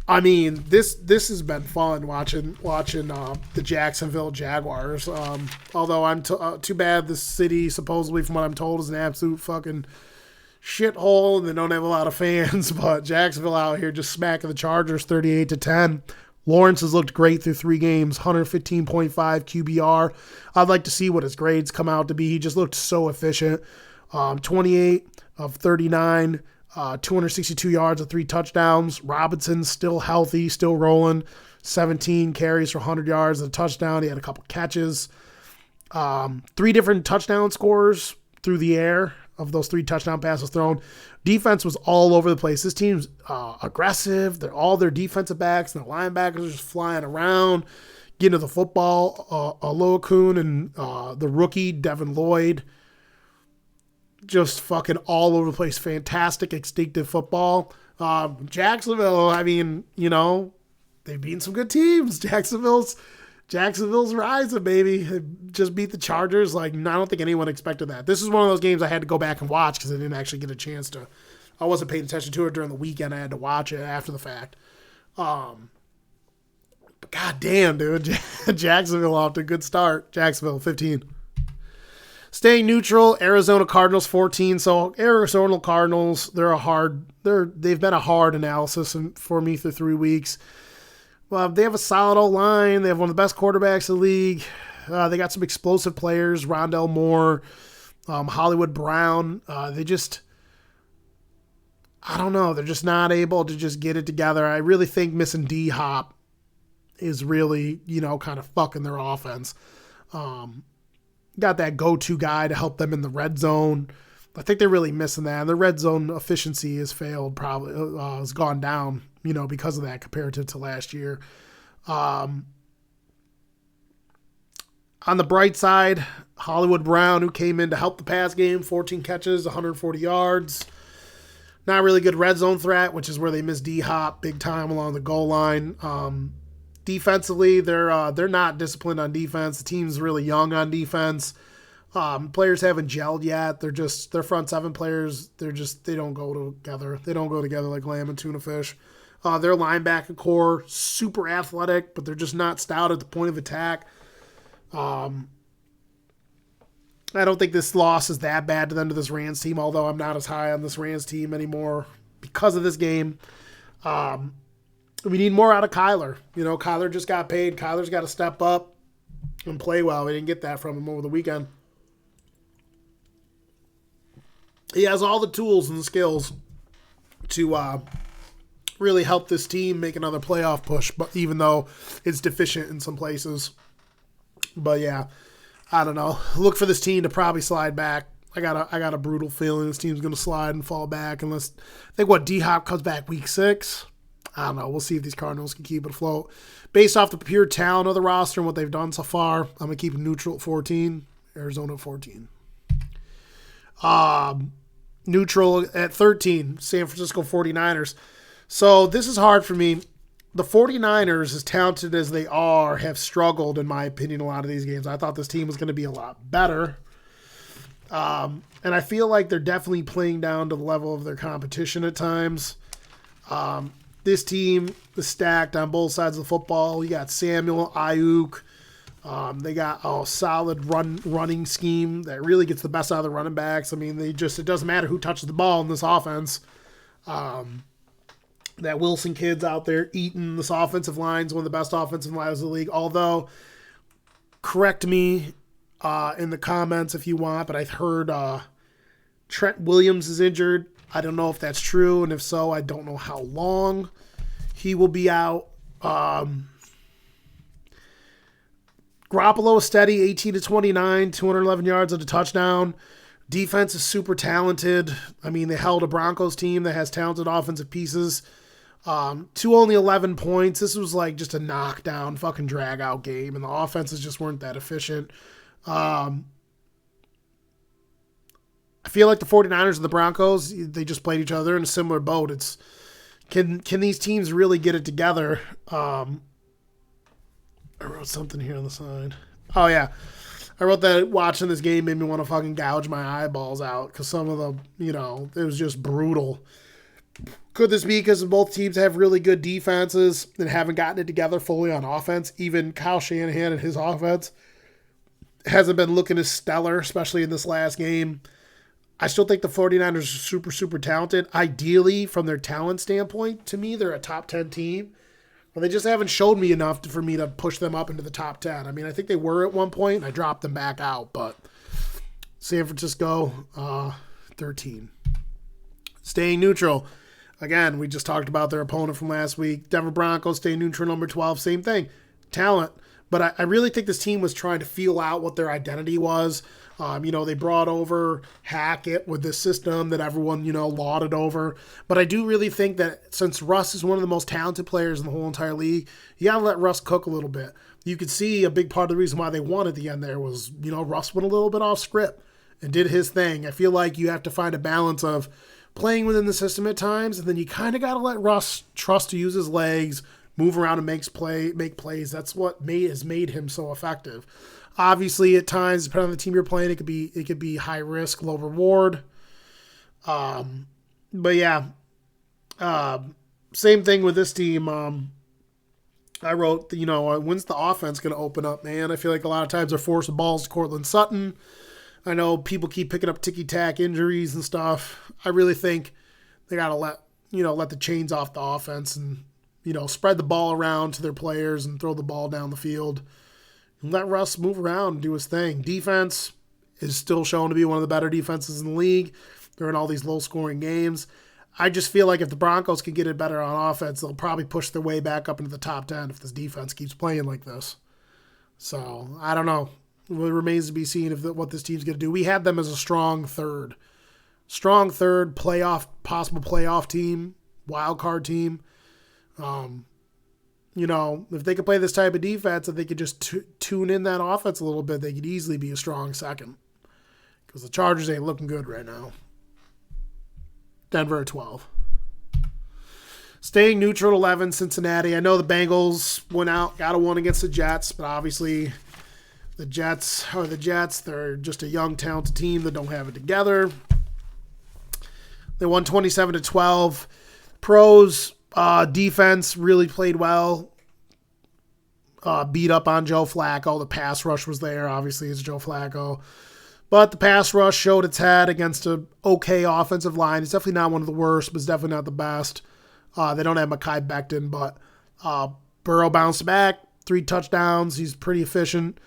I mean, this has been fun watching the Jacksonville Jaguars. Although I'm too bad the city, supposedly from what I'm told, is an absolute fucking shithole and they don't have a lot of fans. But Jacksonville out here just smacking the Chargers 38-10. Lawrence has looked great through 3 games, 115.5 QBR. I'd like to see what his grades come out to be. He just looked so efficient. 28 of 39. 262 yards and 3 touchdowns. Robinson's still healthy, still rolling. 17 carries for 100 yards and a touchdown. He had a couple catches. 3 different touchdown scores through the air of those 3 touchdown passes thrown. Defense was all over the place. This team's aggressive. All their defensive backs and the linebackers are just flying around, getting to the football. Aloakun and the rookie, Devin Lloyd, just fucking all over the place. Fantastic, instinctive football. Jacksonville, I mean, they've beaten some good teams. Jacksonville's rising, baby. They just beat the Chargers. Like, I don't think anyone expected that. This is one of those games I had to go back and watch because I didn't actually get a chance to. I wasn't paying attention to it during the weekend. I had to watch it after the fact. But goddamn, dude. Jacksonville off to a good start. Jacksonville, 15. Staying neutral, Arizona Cardinals 14. So Arizona Cardinals, they've been a hard analysis for me through 3 weeks. Well, they have a solid O-line. They have one of the best quarterbacks in the league. They got some explosive players, Rondell Moore, Hollywood Brown. I don't know. They're just not able to just get it together. I really think missing D-Hop is really, kind of fucking their offense. Got that go-to guy to help them in the red zone. I think they're really missing that. And the red zone efficiency has failed, probably has gone down, because of that comparative to last year. On the bright side, Hollywood Brown, who came in to help the pass game, 14 catches, 140 yards. Not really good red zone threat, which is where they miss D-Hop big time along the goal line. Defensively, they're not disciplined on defense. The team's really young on defense. Players haven't gelled yet. Their front 7 players. They don't go together. They don't go together like lamb and tuna fish. Their linebacker core, super athletic, but they're just not stout at the point of attack. I don't think this loss is that bad to them, to this Rams team, although I'm not as high on this Rams team anymore because of this game. We need more out of Kyler. Kyler just got paid. Kyler's got to step up and play well. We didn't get that from him over the weekend. He has all the tools and the skills to really help this team make another playoff push, but even though it's deficient in some places. But yeah, I don't know. Look for this team to probably slide back. I got a brutal feeling this team's going to slide and fall back unless I think D-Hop comes back week 6. I don't know. We'll see if these Cardinals can keep it afloat. Based off the pure talent of the roster and what they've done so far, I'm going to keep it neutral at 14. Arizona at 14. Neutral at 13. San Francisco 49ers. So this is hard for me. The 49ers, as talented as they are, have struggled, in my opinion, a lot of these games. I thought this team was going to be a lot better. And I feel like they're definitely playing down to the level of their competition at times. This team is stacked on both sides of the football. You got Samuel, Ayuk, They got a solid running scheme that really gets the best out of the running backs. I mean, it doesn't matter who touches the ball in this offense. That Wilson kid's out there eating this offensive line. Is one of the best offensive lines in the league. Although, correct me in the comments if you want, but I've heard Trent Williams is injured. I don't know if that's true, and if so, I don't know how long he will be out. Garoppolo is steady, 18-29, 211 yards and a touchdown. Defense is super talented. I mean, they held a Broncos team that has talented offensive pieces to only 11 points. This was like just a knockdown, fucking drag-out game, and the offenses just weren't that efficient. I feel like the 49ers and the Broncos, they just played each other in a similar boat. It's can these teams really get it together? I wrote something here on the side. Oh, yeah. I wrote that watching this game made me want to fucking gouge my eyeballs out because some of the, it was just brutal. Could this be because both teams have really good defenses and haven't gotten it together fully on offense? Even Kyle Shanahan and his offense hasn't been looking as stellar, especially in this last game. I still think the 49ers are super, super talented. Ideally, from their talent standpoint, to me, they're a top 10 team. Well, they just haven't showed me enough for me to push them up into the top 10. I mean, I think they were at one point, and I dropped them back out. But San Francisco, 13. Staying neutral. Again, we just talked about their opponent from last week. Denver Broncos, staying neutral, number 12. Same thing. Talent. But I really think this team was trying to feel out what their identity was. They brought over Hackett with this system that everyone, lauded over. But I do really think that since Russ is one of the most talented players in the whole entire league, you got to let Russ cook a little bit. You could see a big part of the reason why they won at the end there was, Russ went a little bit off script and did his thing. I feel like you have to find a balance of playing within the system at times, and then you kind of got to let Russ trust to use his legs, move around and make plays. That's what has made him so effective. Obviously, at times, depending on the team you're playing, it could be high risk, low reward. But yeah, same thing with this team. I wrote, when's the offense going to open up, man? I feel like a lot of times they're forcing balls to Cortland Sutton. I know people keep picking up ticky-tack injuries and stuff. I really think they got to let the chains off the offense and, spread the ball around to their players and throw the ball down the field. And let Russ move around and do his thing. Defense is still shown to be one of the better defenses in the league. They're in all these low-scoring games. I just feel like if the Broncos can get it better on offense, they'll probably push their way back up into the top 10 if this defense keeps playing like this. So, I don't know. It remains to be seen what this team's going to do. We had them as a strong third. Possible playoff team, wild card team. If they could play this type of defense and they could just tune in that offense a little bit, they could easily be a strong second. Because the Chargers ain't looking good right now. Denver at 12. Staying neutral at 11, Cincinnati. I know the Bengals went out, got a one against the Jets, but obviously the Jets are the Jets. They're just a young, talented team that don't have it together. They won 27-12. Pros defense really played well. Beat up on Joe Flacco. The pass rush was there. Obviously, it's Joe Flacco. But the pass rush showed its head against an okay offensive line. It's definitely not one of the worst, but it's definitely not the best. They don't have Mekhi Becton, but Burrow bounced back. 3 touchdowns. He's pretty efficient.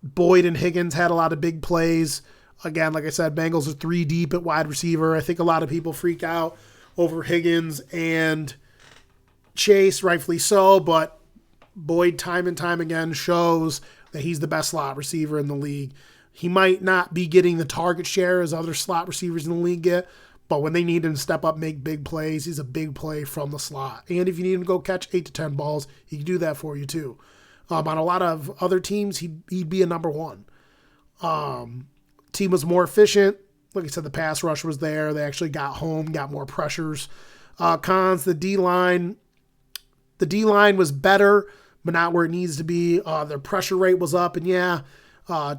Boyd and Higgins had a lot of big plays. Again, like I said, Bengals are 3 deep at wide receiver. I think a lot of people freak out over Higgins and Chase, rightfully so, but Boyd time and time again shows that he's the best slot receiver in the league. He might not be getting the target share as other slot receivers in the league get, but when they need him to step up, make big plays, he's a big play from the slot. And if you need him to go catch 8 to 10 balls, he can do that for you too. On a lot of other teams, he'd be a number 1. Team was more efficient. Like I said, the pass rush was there. They actually got home, got more pressures. Cons, the D-line. The D-line was better, but not where it needs to be. Their pressure rate was up, and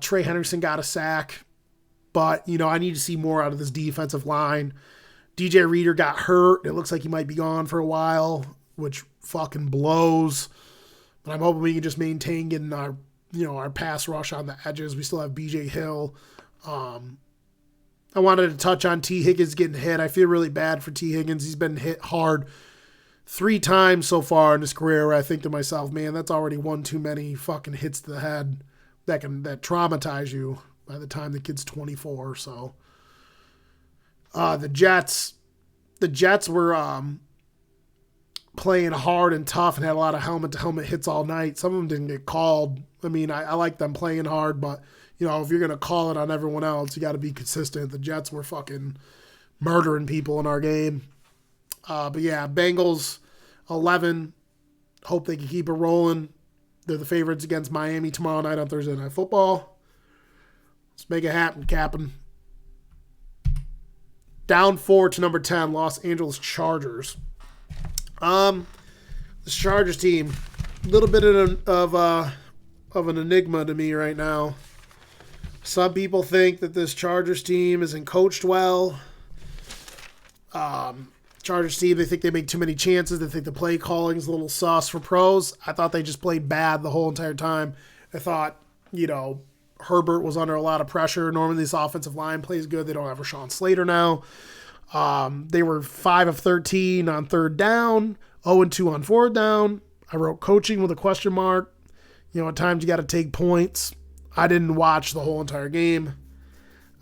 Trey Henderson got a sack. But, I need to see more out of this defensive line. DJ Reader got hurt. It looks like he might be gone for a while, which fucking blows. But I'm hoping we can just maintain getting our pass rush on the edges. We still have BJ Hill. I wanted to touch on T. Higgins getting hit. I feel really bad for T. Higgins. He's been hit hard 3 times so far in his career, where I think to myself, man, that's already one too many fucking hits to the head that traumatize you by the time the kid's 24. So the Jets were playing hard and tough and had a lot of helmet-to-helmet hits all night. Some of them didn't get called. I mean, I like them playing hard, but if you're going to call it on everyone else, you got to be consistent. The Jets were fucking murdering people in our game. But yeah, Bengals 11. Hope they can keep it rolling. They're the favorites against Miami tomorrow night on Thursday Night Football. Let's make it happen, Captain. Down 4 to number 10, Los Angeles Chargers. This Chargers team, a little bit of an enigma to me right now. Some people think that this Chargers team isn't coached well. Chargers team, they think they make too many chances. They think the play calling is a little sus for pros. I thought they just played bad the whole entire time. I thought, Herbert was under a lot of pressure. Normally this offensive line plays good. They don't have Rashawn Slater now. They were 5 of 13 on third down, 0-2 on fourth down. I wrote coaching with a question mark. At times you got to take points. I didn't watch the whole entire game.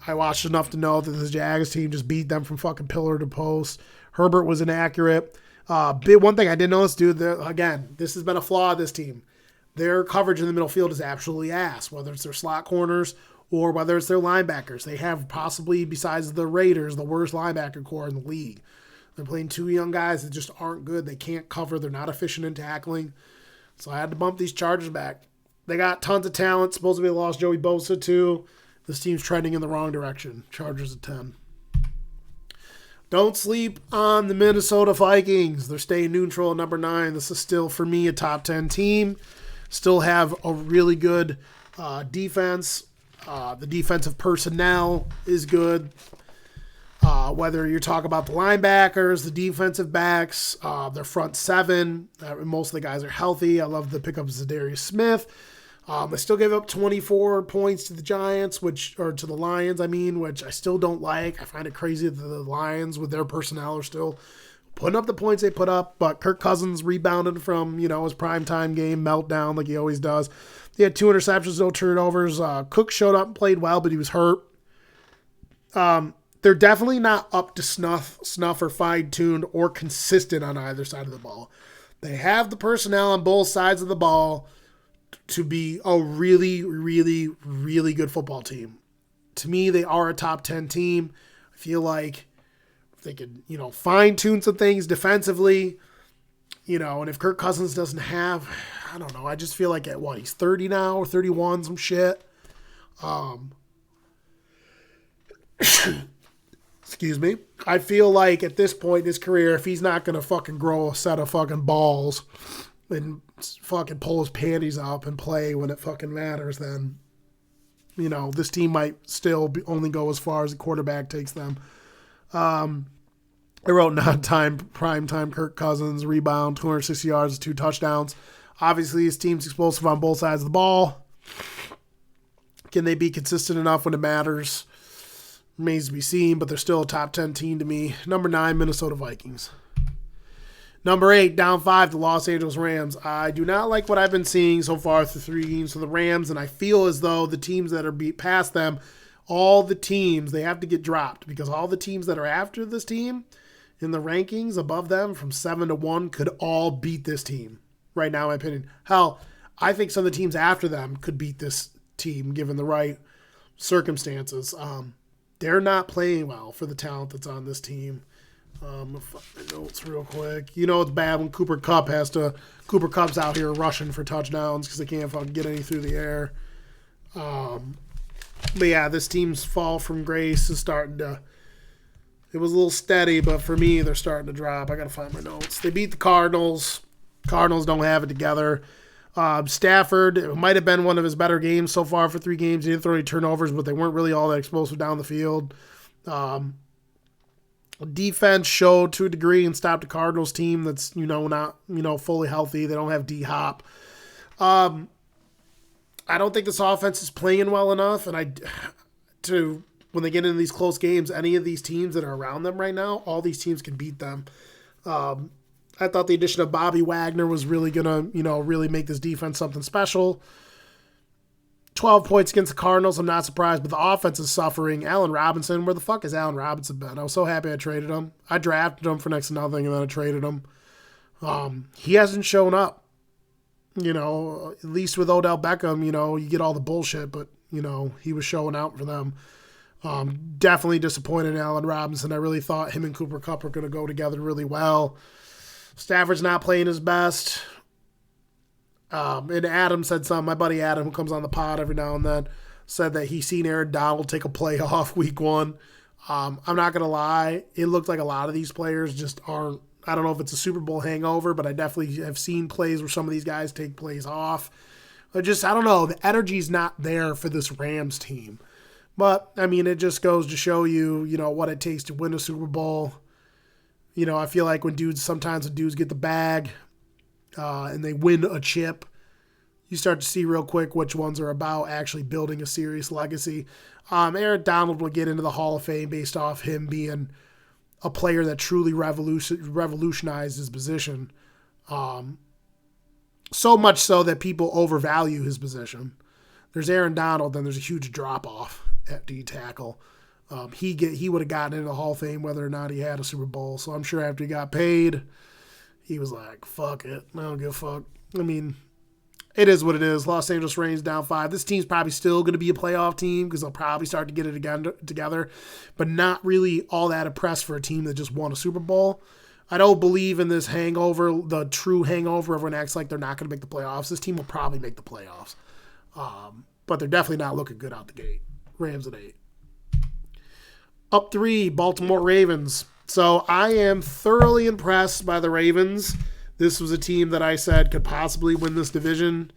I watched enough to know that the Jags team just beat them from fucking pillar to post. Herbert was inaccurate. One thing I did notice, dude, again, this has been a flaw of this team. Their coverage in the middle field is absolutely ass, whether it's their slot corners or whether it's their linebackers. They have possibly, besides the Raiders, the worst linebacker core in the league. They're playing 2 young guys that just aren't good. They can't cover. They're not efficient in tackling. So I had to bump these Chargers back. They got tons of talent. Supposedly they lost Joey Bosa too. This team's trending in the wrong direction. Chargers at 10. Don't sleep on the Minnesota Vikings. They're staying neutral at number 9. This is still, for me, a top 10 team. Still have a really good defense. The defensive personnel is good. Whether you're talking about the linebackers, the defensive backs, their front 7, most of the guys are healthy. I love the pickup of Zadarius Smith. I still gave up 24 points to the Giants, which to the Lions, which I still don't like. I find it crazy that the Lions, with their personnel, are still putting up the points they put up. But Kirk Cousins rebounded from, his primetime game meltdown like he always does. He had 2 interceptions, no turnovers. Cook showed up and played well, but he was hurt. They're definitely not up to snuff or fine-tuned or consistent on either side of the ball. They have the personnel on both sides of the ball to be a really, really, really good football team. To me, they are a top 10 team. I feel like if they could, fine-tune some things defensively, and if Kirk Cousins doesn't have, I don't know, I just feel like he's 30 now or 31, some shit. Excuse me. I feel like at this point in his career, if he's not going to fucking grow a set of fucking balls and fucking pull his panties up and play when it fucking matters, then, this team might still only go as far as the quarterback takes them. I wrote prime time Kirk Cousins, rebound, 260 yards, 2 touchdowns. Obviously, his team's explosive on both sides of the ball. Can they be consistent enough when it matters? Remains to be seen, but they're still a top 10 team to me. Number 9, Minnesota Vikings. Number 8, down 5, the Los Angeles Rams. I do not like what I've been seeing so far through 3 games for the Rams, and I feel as though the teams that are past them, all the teams, they have to get dropped, because all the teams that are after this team in the rankings above them from 7 to 1 could all beat this team right now, in my opinion. Hell, I think some of the teams after them could beat this team given the right circumstances. They're not playing well for the talent that's on this team. I'll find my notes real quick. It's bad when Cooper Kupp's out here rushing for touchdowns because they can't fucking get any through the air. But yeah, this team's fall from grace is starting to, it was a little steady, but for me, they're starting to drop. I got to find my notes. They beat the Cardinals. Cardinals don't have it together. Stafford, it might have been one of his better games so far for 3 games. He didn't throw any turnovers, but they weren't really all that explosive down the field. Defense showed to a degree and stopped a Cardinals team that's, not, fully healthy. They don't have D-Hop. I don't think this offense is playing well enough, and when they get into these close games, any of these teams that are around them right now, all these teams can beat them. I thought the addition of Bobby Wagner was really gonna, really make this defense something special. 12 points against the Cardinals, I'm not surprised, but the offense is suffering. Allen Robinson, where the fuck has Allen Robinson been? I was so happy I traded him. I drafted him for next to nothing, and then I traded him. He hasn't shown up. At least with Odell Beckham, you get all the bullshit, but, he was showing out for them. Definitely disappointed in Allen Robinson. I really thought him and Cooper Kupp were going to go together really well. Stafford's not playing his best. And Adam said something. My buddy Adam, who comes on the pod every now and then, said that he seen Aaron Donald take a play off week 1. I'm not going to lie. It looked like a lot of these players just aren't. I don't know if it's a Super Bowl hangover, but I definitely have seen plays where some of these guys take plays off. I don't know. The energy's not there for this Rams team. But, it just goes to show you, what it takes to win a Super Bowl. I feel like sometimes when dudes get the bag and they win a chip, you start to see real quick which ones are about actually building a serious legacy. Aaron Donald will get into the Hall of Fame based off him being a player that truly revolutionized his position. So much so that people overvalue his position. There's Aaron Donald, then there's a huge drop-off at D tackle. He would have gotten into the Hall of Fame whether or not he had a Super Bowl. So I'm sure after he got paid, he was like, fuck it. I don't give a fuck. It is what it is. Los Angeles Rams down 5. This team's probably still going to be a playoff team because they'll probably start to get it again together, but not really all that impressed for a team that just won a Super Bowl. I don't believe in this hangover, the true hangover. Everyone acts like they're not going to make the playoffs. This team will probably make the playoffs, but they're definitely not looking good out the gate. Rams at 8. Up 3, Baltimore Ravens. So I am thoroughly impressed by the Ravens. This was a team that I said could possibly win this division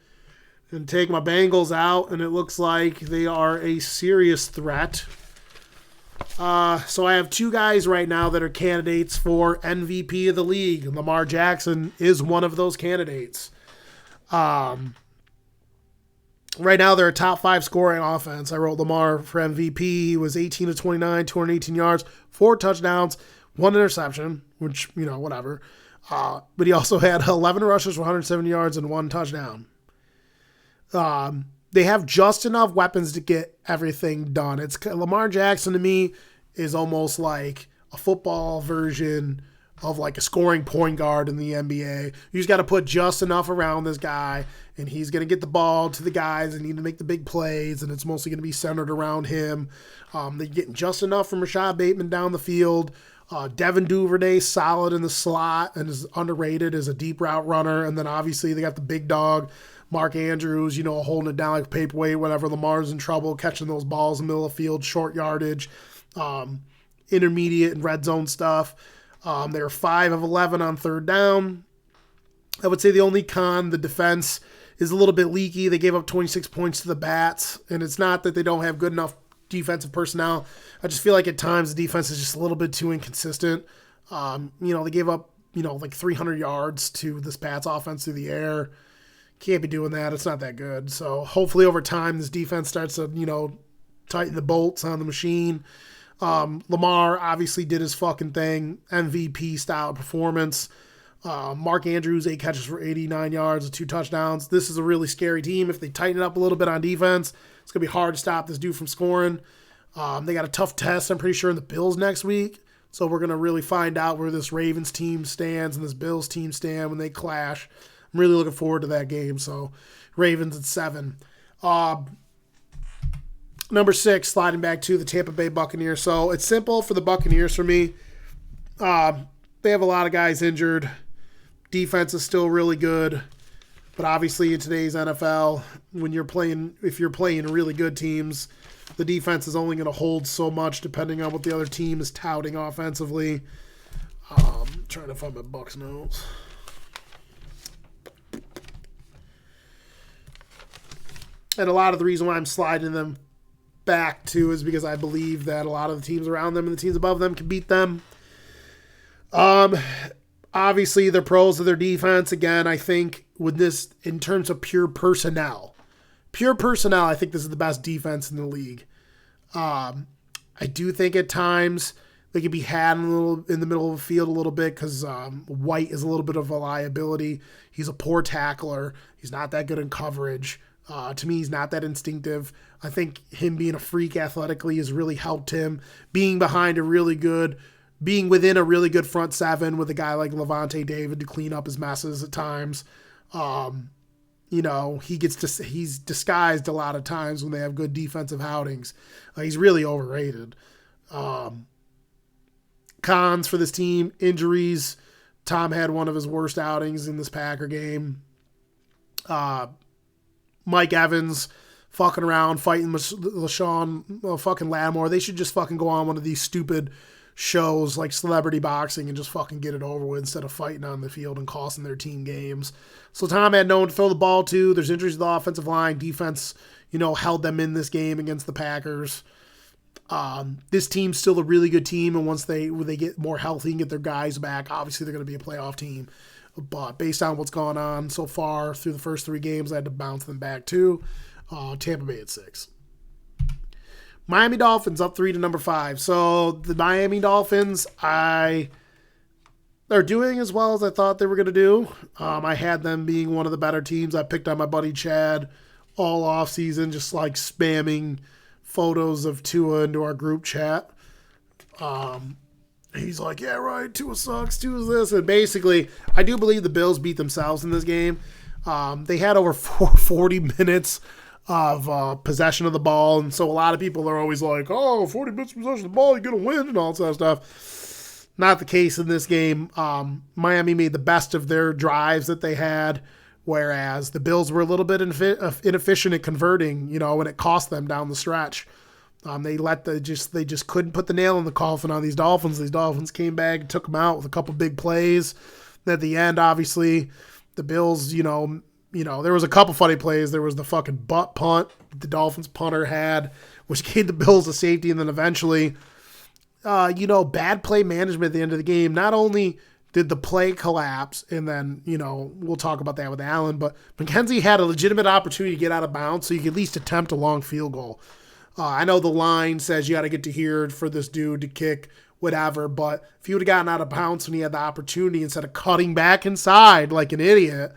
and take my Bengals out, and it looks like they are a serious threat. So I have 2 guys right now that are candidates for MVP of the league. Lamar Jackson is one of those candidates. Right now, they're a top 5 scoring offense. I wrote Lamar for MVP. He was 18 of 29, 218 yards, 4 touchdowns, 1 interception, which, whatever. But he also had 11 rushes for 170 yards and 1 touchdown. They have just enough weapons to get everything done. Lamar Jackson, to me, is almost like a football version of like a scoring point guard in the NBA. You just got to put just enough around this guy, and he's going to get the ball to the guys that need to make the big plays, and it's mostly going to be centered around him. They're getting just enough from Rashad Bateman down the field. Devin Duvernay, solid in the slot and is underrated as a deep route runner. And then obviously they got the big dog, Mark Andrews, holding it down like a paperweight whenever Lamar's in trouble, catching those balls in the middle of the field, short yardage, intermediate and red zone stuff. They're 5 of 11 on third down. I would say the only con, the defense, is a little bit leaky. They gave up 26 points to the Bats, and it's not that they don't have good enough defensive personnel. I just feel like at times the defense is just a little bit too inconsistent. They gave up, like 300 yards to this Pats offense through the air. Can't be doing that. It's not that good. So hopefully over time this defense starts to, tighten the bolts on the machine. Lamar obviously did his fucking thing. MVP style performance. Mark Andrews, 8 catches for 89 yards and 2 touchdowns. This is a really scary team. If they tighten it up a little bit on defense, it's going to be hard to stop this dude from scoring. They got a tough test, I'm pretty sure, in the Bills next week. So we're going to really find out where this Ravens team stands and this Bills team stand when they clash. I'm really looking forward to that game. So Ravens at 7. Number 6, sliding back to the Tampa Bay Buccaneers. So it's simple for the Buccaneers for me. They have a lot of guys injured. Defense is still really good. But obviously in today's NFL, if you're playing really good teams, the defense is only going to hold so much depending on what the other team is touting offensively. Trying to find my Bucs notes. And a lot of the reason why I'm sliding them back to is because I believe that a lot of the teams around them and the teams above them can beat them. Obviously, they're pros of their defense. Again, I think with this in terms of pure personnel. Pure personnel, I think this is the best defense in the league. I do think at times they can be had in the middle of the field a little bit because White is a little bit of a liability. He's a poor tackler. He's not that good in coverage. To me, he's not that instinctive. I think him being a freak athletically has really helped him. Being within a really good front seven with a guy like Levante David to clean up his messes at times. He's disguised a lot of times when they have good defensive outings. He's really overrated. Cons for this team, injuries. Tom had one of his worst outings in this Packer game. Mike Evans fucking around, fighting LaShawn fucking Lattimore. They should just fucking go on one of these stupid shows like celebrity boxing and just fucking get it over with instead of fighting on the field and costing their team games. So Tom had no one to throw the ball to. There's injuries to the offensive line. Defense, held them in this game against the Packers. This team's still a really good team, and once they get more healthy and get their guys back, obviously they're going to be a playoff team. But based on what's gone on so far through the first 3 games, I had to bounce them back too. Tampa Bay at 6. Miami Dolphins up 3 to number 5. So the Miami Dolphins, they're doing as well as I thought they were going to do. I had them being one of the better teams. I picked on my buddy Chad all off season, just like spamming photos of Tua into our group chat. He's like, yeah, right, Tua sucks, Tua's this. And basically, I do believe the Bills beat themselves in this game. They had over 40 minutes of possession of the ball, and so a lot of people are always like, 40 minutes of possession of the ball, you're going to win and all that stuff. Not the case in this game. Miami made the best of their drives that they had, whereas the Bills were a little bit inefficient at converting, and it cost them down the stretch. They just couldn't put the nail in the coffin on these Dolphins. These Dolphins came back and took them out with a couple big plays. At the end, obviously, the Bills, there was a couple funny plays. There was the fucking butt punt the Dolphins punter had, which gave the Bills a safety, and then eventually, bad play management at the end of the game. Not only did the play collapse, and then, we'll talk about that with Allen, but McKenzie had a legitimate opportunity to get out of bounds so you could at least attempt a long field goal. I know the line says you got to get to here for this dude to kick, whatever, but if he would have gotten out of bounds when he had the opportunity instead of cutting back inside like an idiot,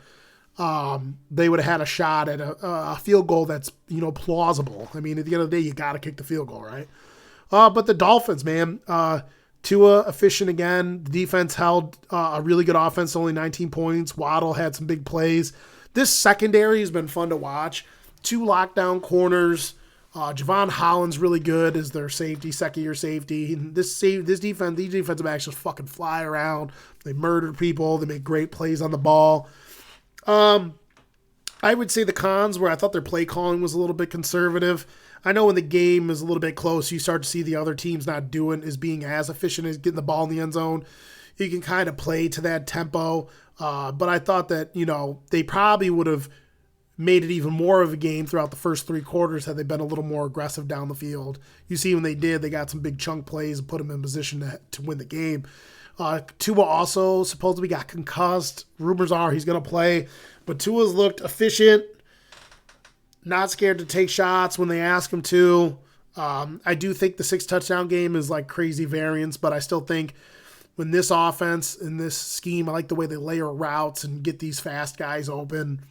they would have had a shot at a field goal that's, plausible. I mean, at the end of the day, you got to kick the field goal, right? But the Dolphins, man, Tua efficient again. The defense held a really good offense, only 19 points. Waddle had some big plays. This secondary has been fun to watch. 2 lockdown corners. Javon Holland's really good as their safety, second-year safety. And these defensive backs just fucking fly around. They murder people. They make great plays on the ball. I would say the cons where I thought their play calling was a little bit conservative. I know when the game is a little bit close, you start to see the other teams not being as efficient as getting the ball in the end zone. You can kind of play to that tempo. But I thought that, they probably would have made it even more of a game throughout the first 3 quarters had they been a little more aggressive down the field. You see when they did, they got some big chunk plays and put them in position to win the game. Tua also supposedly got concussed. Rumors are he's going to play. But Tua's looked efficient, not scared to take shots when they ask him to. I do think the 6-touchdown game is like crazy variance, but I still think when this offense and this scheme, I like the way they layer routes and get these fast guys open.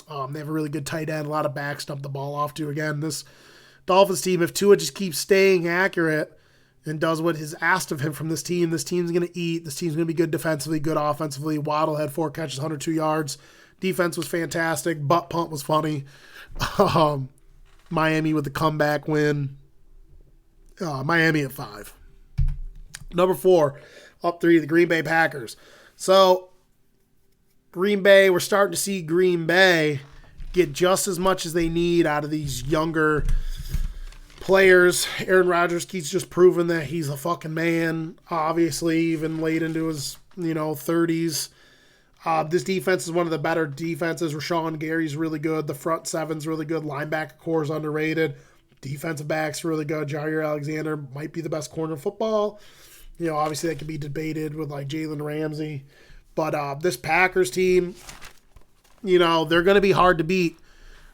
They have a really good tight end, a lot of backs dump the ball off to. Again, this Dolphins team, if Tua just keeps staying accurate and does what is asked of him from this team's going to eat. This team's going to be good defensively, good offensively. Waddle had 4 catches, 102 yards. Defense was fantastic. Butt punt was funny. Miami with the comeback win. Miami at 5. Number 4, up 3, the Green Bay Packers. So Green Bay, we're starting to see Green Bay get just as much as they need out of these younger players. Aaron Rodgers keeps just proving that he's a fucking man, obviously, even late into his 30s. This defense is one of the better defenses. Rashawn Gary's really good. The front seven's really good. Linebacker core is underrated. Defensive back's really good. Jair Alexander might be the best corner in football. Obviously that could be debated with like Jalen Ramsey. But this Packers team, they're going to be hard to beat.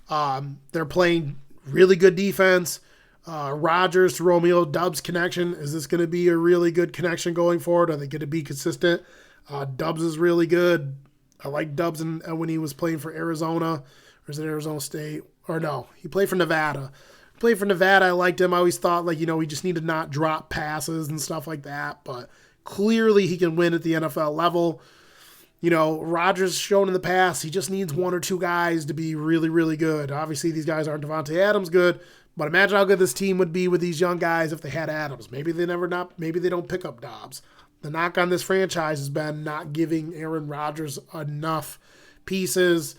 They're playing really good defense. Rodgers to Romeo Dubs connection. Is this going to be a really good connection going forward? Are they going to be consistent? Dubs is really good. I like Dubs when he was playing for Arizona. Or is it Arizona State? Or no, he played for Nevada. I liked him. I always thought, he just need to not drop passes and stuff like that. But clearly he can win at the NFL level. Rodgers shown in the past, he just needs one or two guys to be really, really good. Obviously, these guys aren't Devonte Adams good, but imagine how good this team would be with these young guys if they had Adams. Maybe they don't pick up Dobbs. The knock on this franchise has been not giving Aaron Rodgers enough pieces.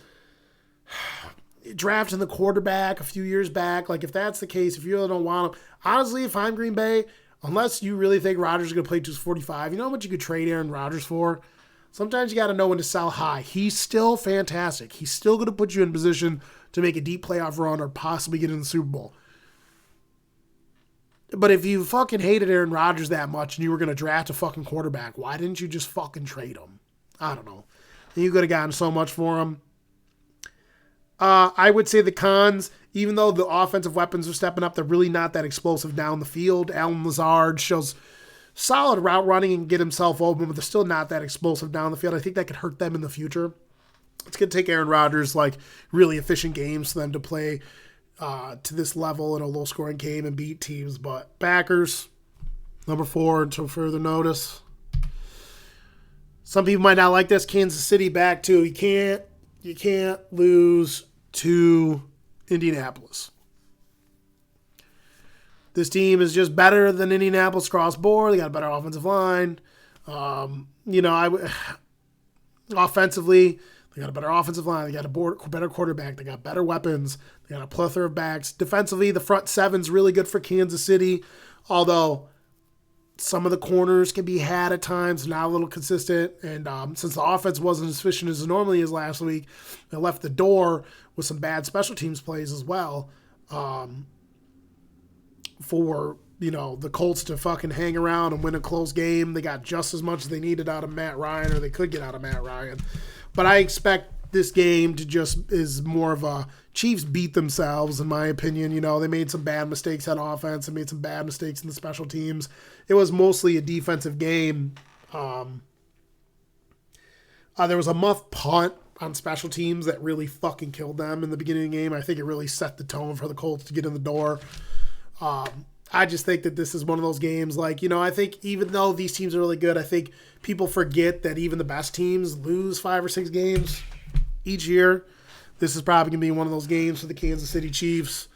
Drafting the quarterback a few years back, if that's the case, if you really don't want him, honestly, if I'm Green Bay, unless you really think Rodgers is going to play to his 45, you know how much you could trade Aaron Rodgers for? Sometimes you got to know when to sell high. He's still fantastic. He's still going to put you in position to make a deep playoff run or possibly get in the Super Bowl. But if you fucking hated Aaron Rodgers that much and you were going to draft a fucking quarterback, why didn't you just fucking trade him? I don't know. You could have gotten so much for him. I would say the cons, even though the offensive weapons are stepping up, they're really not that explosive down the field. Allen Lazard shows solid route running and get himself open, but they're still not that explosive down the field. I think that could hurt them in the future. It's going to take Aaron Rodgers, really efficient games for them to play to this level in a low-scoring game and beat teams. But Packers, number 4 until further notice. Some people might not like this. Kansas City back to you can't lose to Indianapolis. This team is just better than Indianapolis across board. They got a better offensive line. Offensively, they got a better offensive line. They got a better quarterback. They got better weapons. They got a plethora of backs. Defensively, the front seven's really good for Kansas City, although some of the corners can be had at times, not a little consistent. And since the offense wasn't as efficient as it normally is last week, it left the door with some bad special teams plays as well for, the Colts to fucking hang around and win a close game. They got just as much as they needed out of Matt Ryan, or they could get out of Matt Ryan. But I expect this game to just is more of a Chiefs beat themselves, in my opinion. They made some bad mistakes on offense and made some bad mistakes in the special teams. It was mostly a defensive game. There was a muff punt on special teams that really fucking killed them in the beginning of the game. I think it really set the tone for the Colts to get in the door. I just think that this is one of those games, I think even though these teams are really good, I think people forget that even the best teams lose 5 or 6 games each year. This is probably going to be one of those games for the Kansas City Chiefs.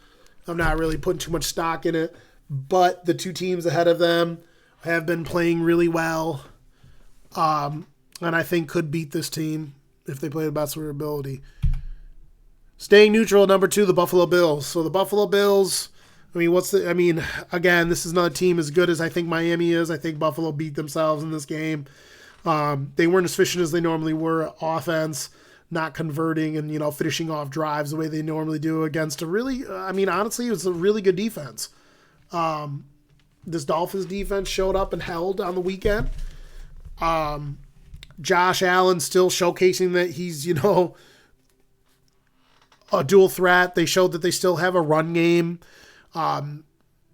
I'm not really putting too much stock in it, but the two teams ahead of them have been playing really well, and I think could beat this team if they play the best of their ability. Staying neutral, number 2, the Buffalo Bills. So the Buffalo Bills, again, this is not a team as good as I think Miami is. I think Buffalo beat themselves in this game. They weren't as efficient as they normally were at offense, not converting and, finishing off drives the way they normally do against a really, honestly, it was a really good defense. This Dolphins defense showed up and held on the weekend. Josh Allen still showcasing that he's, a dual threat. They showed that they still have a run game.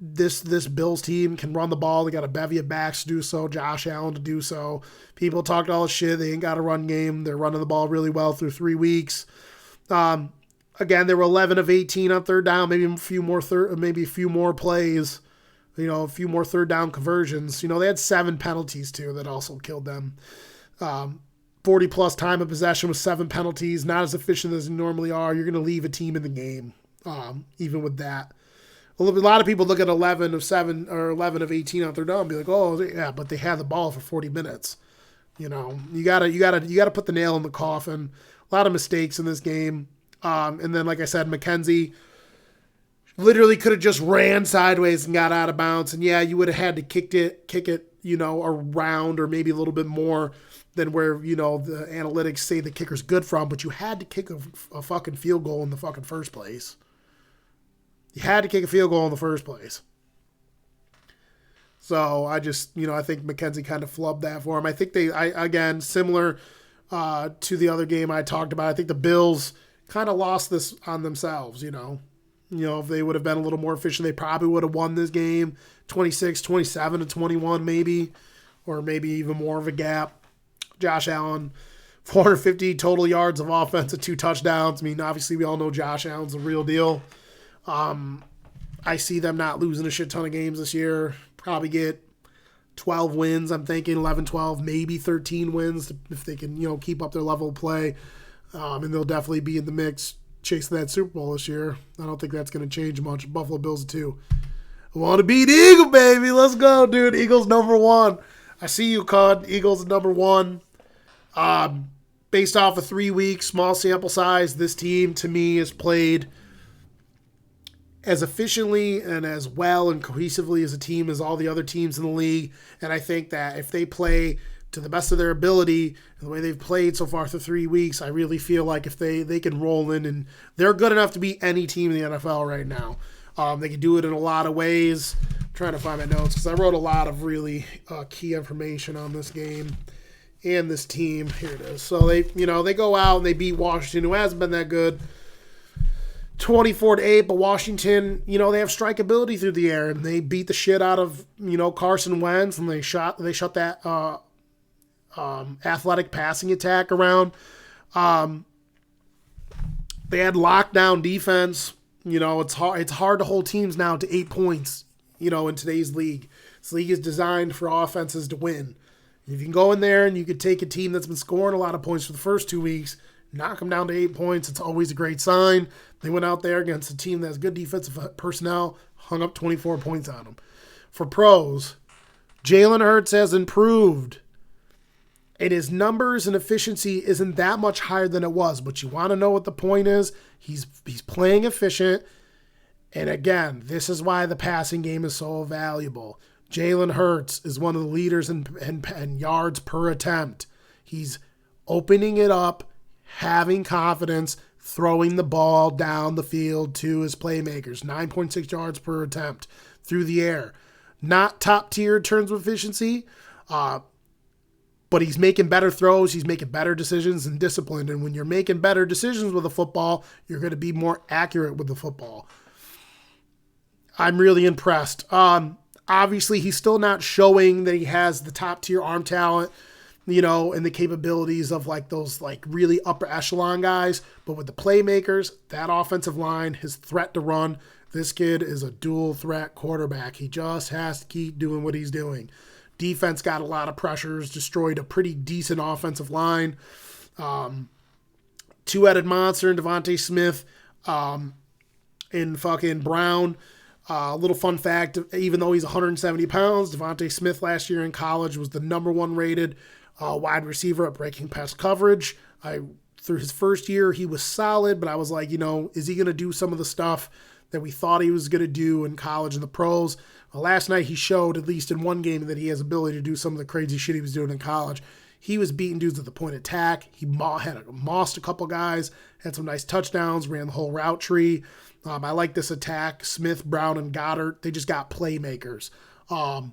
This Bills team can run the ball. They got a bevy of backs to do so. Josh Allen to do so. People talked all this shit. They ain't got a run game. They're running the ball really well through 3 weeks. Again, they were 11 of 18 on third down. Maybe a few more plays. A few more third down conversions. They had 7 penalties too that also killed them. 40 plus time of possession with 7 penalties. Not as efficient as they normally are. You're going to leave a team in the game, even with that. A lot of people look at 11 of 7 or 11 of 18 on third down and be like, oh yeah, but they had the ball for 40 minutes. You gotta put the nail in the coffin. A lot of mistakes in this game. And then, like I said, McKenzie literally could have just ran sideways and got out of bounds. And yeah, you would have had to kick it, around or maybe a little bit more than where, the analytics say the kicker's good from, but you had to kick a fucking field goal in the fucking first place. You had to kick a field goal in the first place. So I just, I think McKenzie kind of flubbed that for him. I think again, similar to the other game I talked about. I think the Bills kind of lost this on themselves, if they would have been a little more efficient, they probably would have won this game 26, 27 to 21 maybe, or maybe even more of a gap. Josh Allen, 450 total yards of offense and 2 touchdowns. I mean, obviously we all know Josh Allen's the real deal. I see them not losing a shit ton of games this year. Probably get 12 wins, I'm thinking 11, 12, maybe 13 wins if they can, keep up their level of play. And they'll definitely be in the mix chasing that Super Bowl this year. I don't think that's going to change much. Buffalo Bills too. I want to beat Eagle, baby. Let's go, dude. Eagles number 1. I see you, Cud. Eagles number 1. Based off of 3 weeks, small sample size, this team to me has played as efficiently and as well and cohesively as a team as all the other teams in the league. And I think that if they play to the best of their ability and the way they've played so far through 3 weeks, I really feel like if they can roll in, and they're good enough to beat any team in the NFL right now. They can do it in a lot of ways. I'm trying to find my notes because I wrote a lot of really key information on this game and this team. Here it is. So they go out and they beat Washington, who hasn't been that good, 24-8. But Washington, they have strikeability through the air, and they beat the shit out of Carson Wentz, and they shut that athletic passing attack around. They had lockdown defense. It's hard to hold teams now to 8 points, in today's league. This league is designed for offenses to win. If you can go in there and you could take a team that's been scoring a lot of points for the first 2 weeks, knock them down to 8 points, it's always a great sign. They went out there against a team that has good defensive personnel, hung up 24 points on them. For pros, Jalen Hurts has improved. And his numbers and efficiency isn't that much higher than it was. But you want to know what the point is? He's playing efficient. And again, this is why the passing game is so valuable. Jalen Hurts is one of the leaders in yards per attempt. He's opening it up, having confidence, throwing the ball down the field to his playmakers. 9.6 yards per attempt through the air. Not top tier in terms of efficiency, but he's making better throws, he's making better decisions and disciplined. And when you're making better decisions with the football, you're going to be more accurate with the football. I'm really impressed. Obviously, he's still not showing that he has the top-tier arm talent, and the capabilities of those really upper echelon guys. But with the playmakers, that offensive line, his threat to run, this kid is a dual-threat quarterback. He just has to keep doing what he's doing. Defense got a lot of pressures, destroyed a pretty decent offensive line. Two-headed monster in Devonte Smith and fucking Brown. Little fun fact, even though he's 170 pounds, Devonte Smith last year in college was the number 1 rated wide receiver at breaking pass coverage. Through his first year, he was solid, but I was like, is he going to do some of the stuff that we thought he was going to do in college and the pros? Last night he showed, at least in one game, that he has ability to do some of the crazy shit he was doing in college. He was beating dudes at the point of attack. He mossed a couple guys, had some nice touchdowns, ran the whole route tree. I like this attack. Smith, Brown, and Goddard, they just got playmakers. I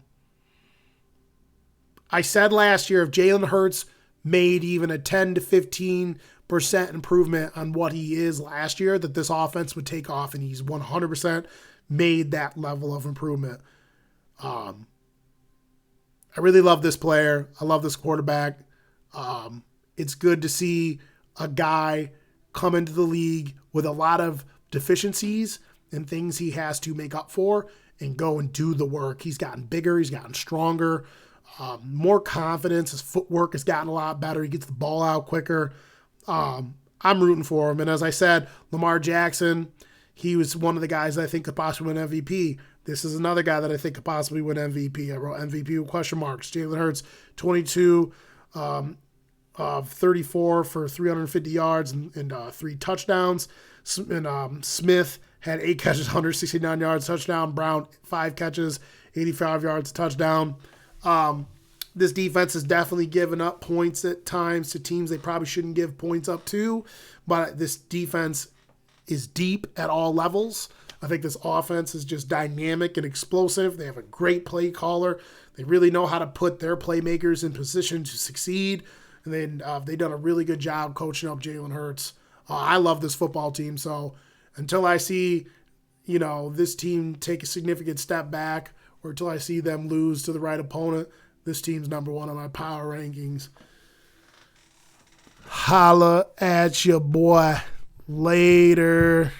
said last year, if Jalen Hurts made even a 10 to 15% improvement on what he is last year, that this offense would take off, and he's 100% made that level of improvement. I really love this player. I love this quarterback. It's good to see a guy come into the league with a lot of deficiencies and things he has to make up for and go and do the work. He's gotten bigger. He's gotten stronger, more confidence. His footwork has gotten a lot better. He gets the ball out quicker. I'm rooting for him. And as I said, Lamar Jackson, he was one of the guys that I think could possibly win MVP. This is another guy that I think could possibly win MVP. I wrote MVP with question marks. Jalen Hurts, 22 of 34 for 350 yards and 3 touchdowns. And Smith had 8 catches, 169 yards, touchdown. Brown, 5 catches, 85 yards, touchdown. This defense has definitely given up points at times to teams they probably shouldn't give points up to, but this defense is deep at all levels. I think this offense is just dynamic and explosive. They have a great play caller. They really know how to put their playmakers in position to succeed. and they've done a really good job coaching up Jalen Hurts. I love this football team, so until I see, this team take a significant step back, or until I see them lose to the right opponent, this team's number one on my power rankings. Holla at your boy. Later.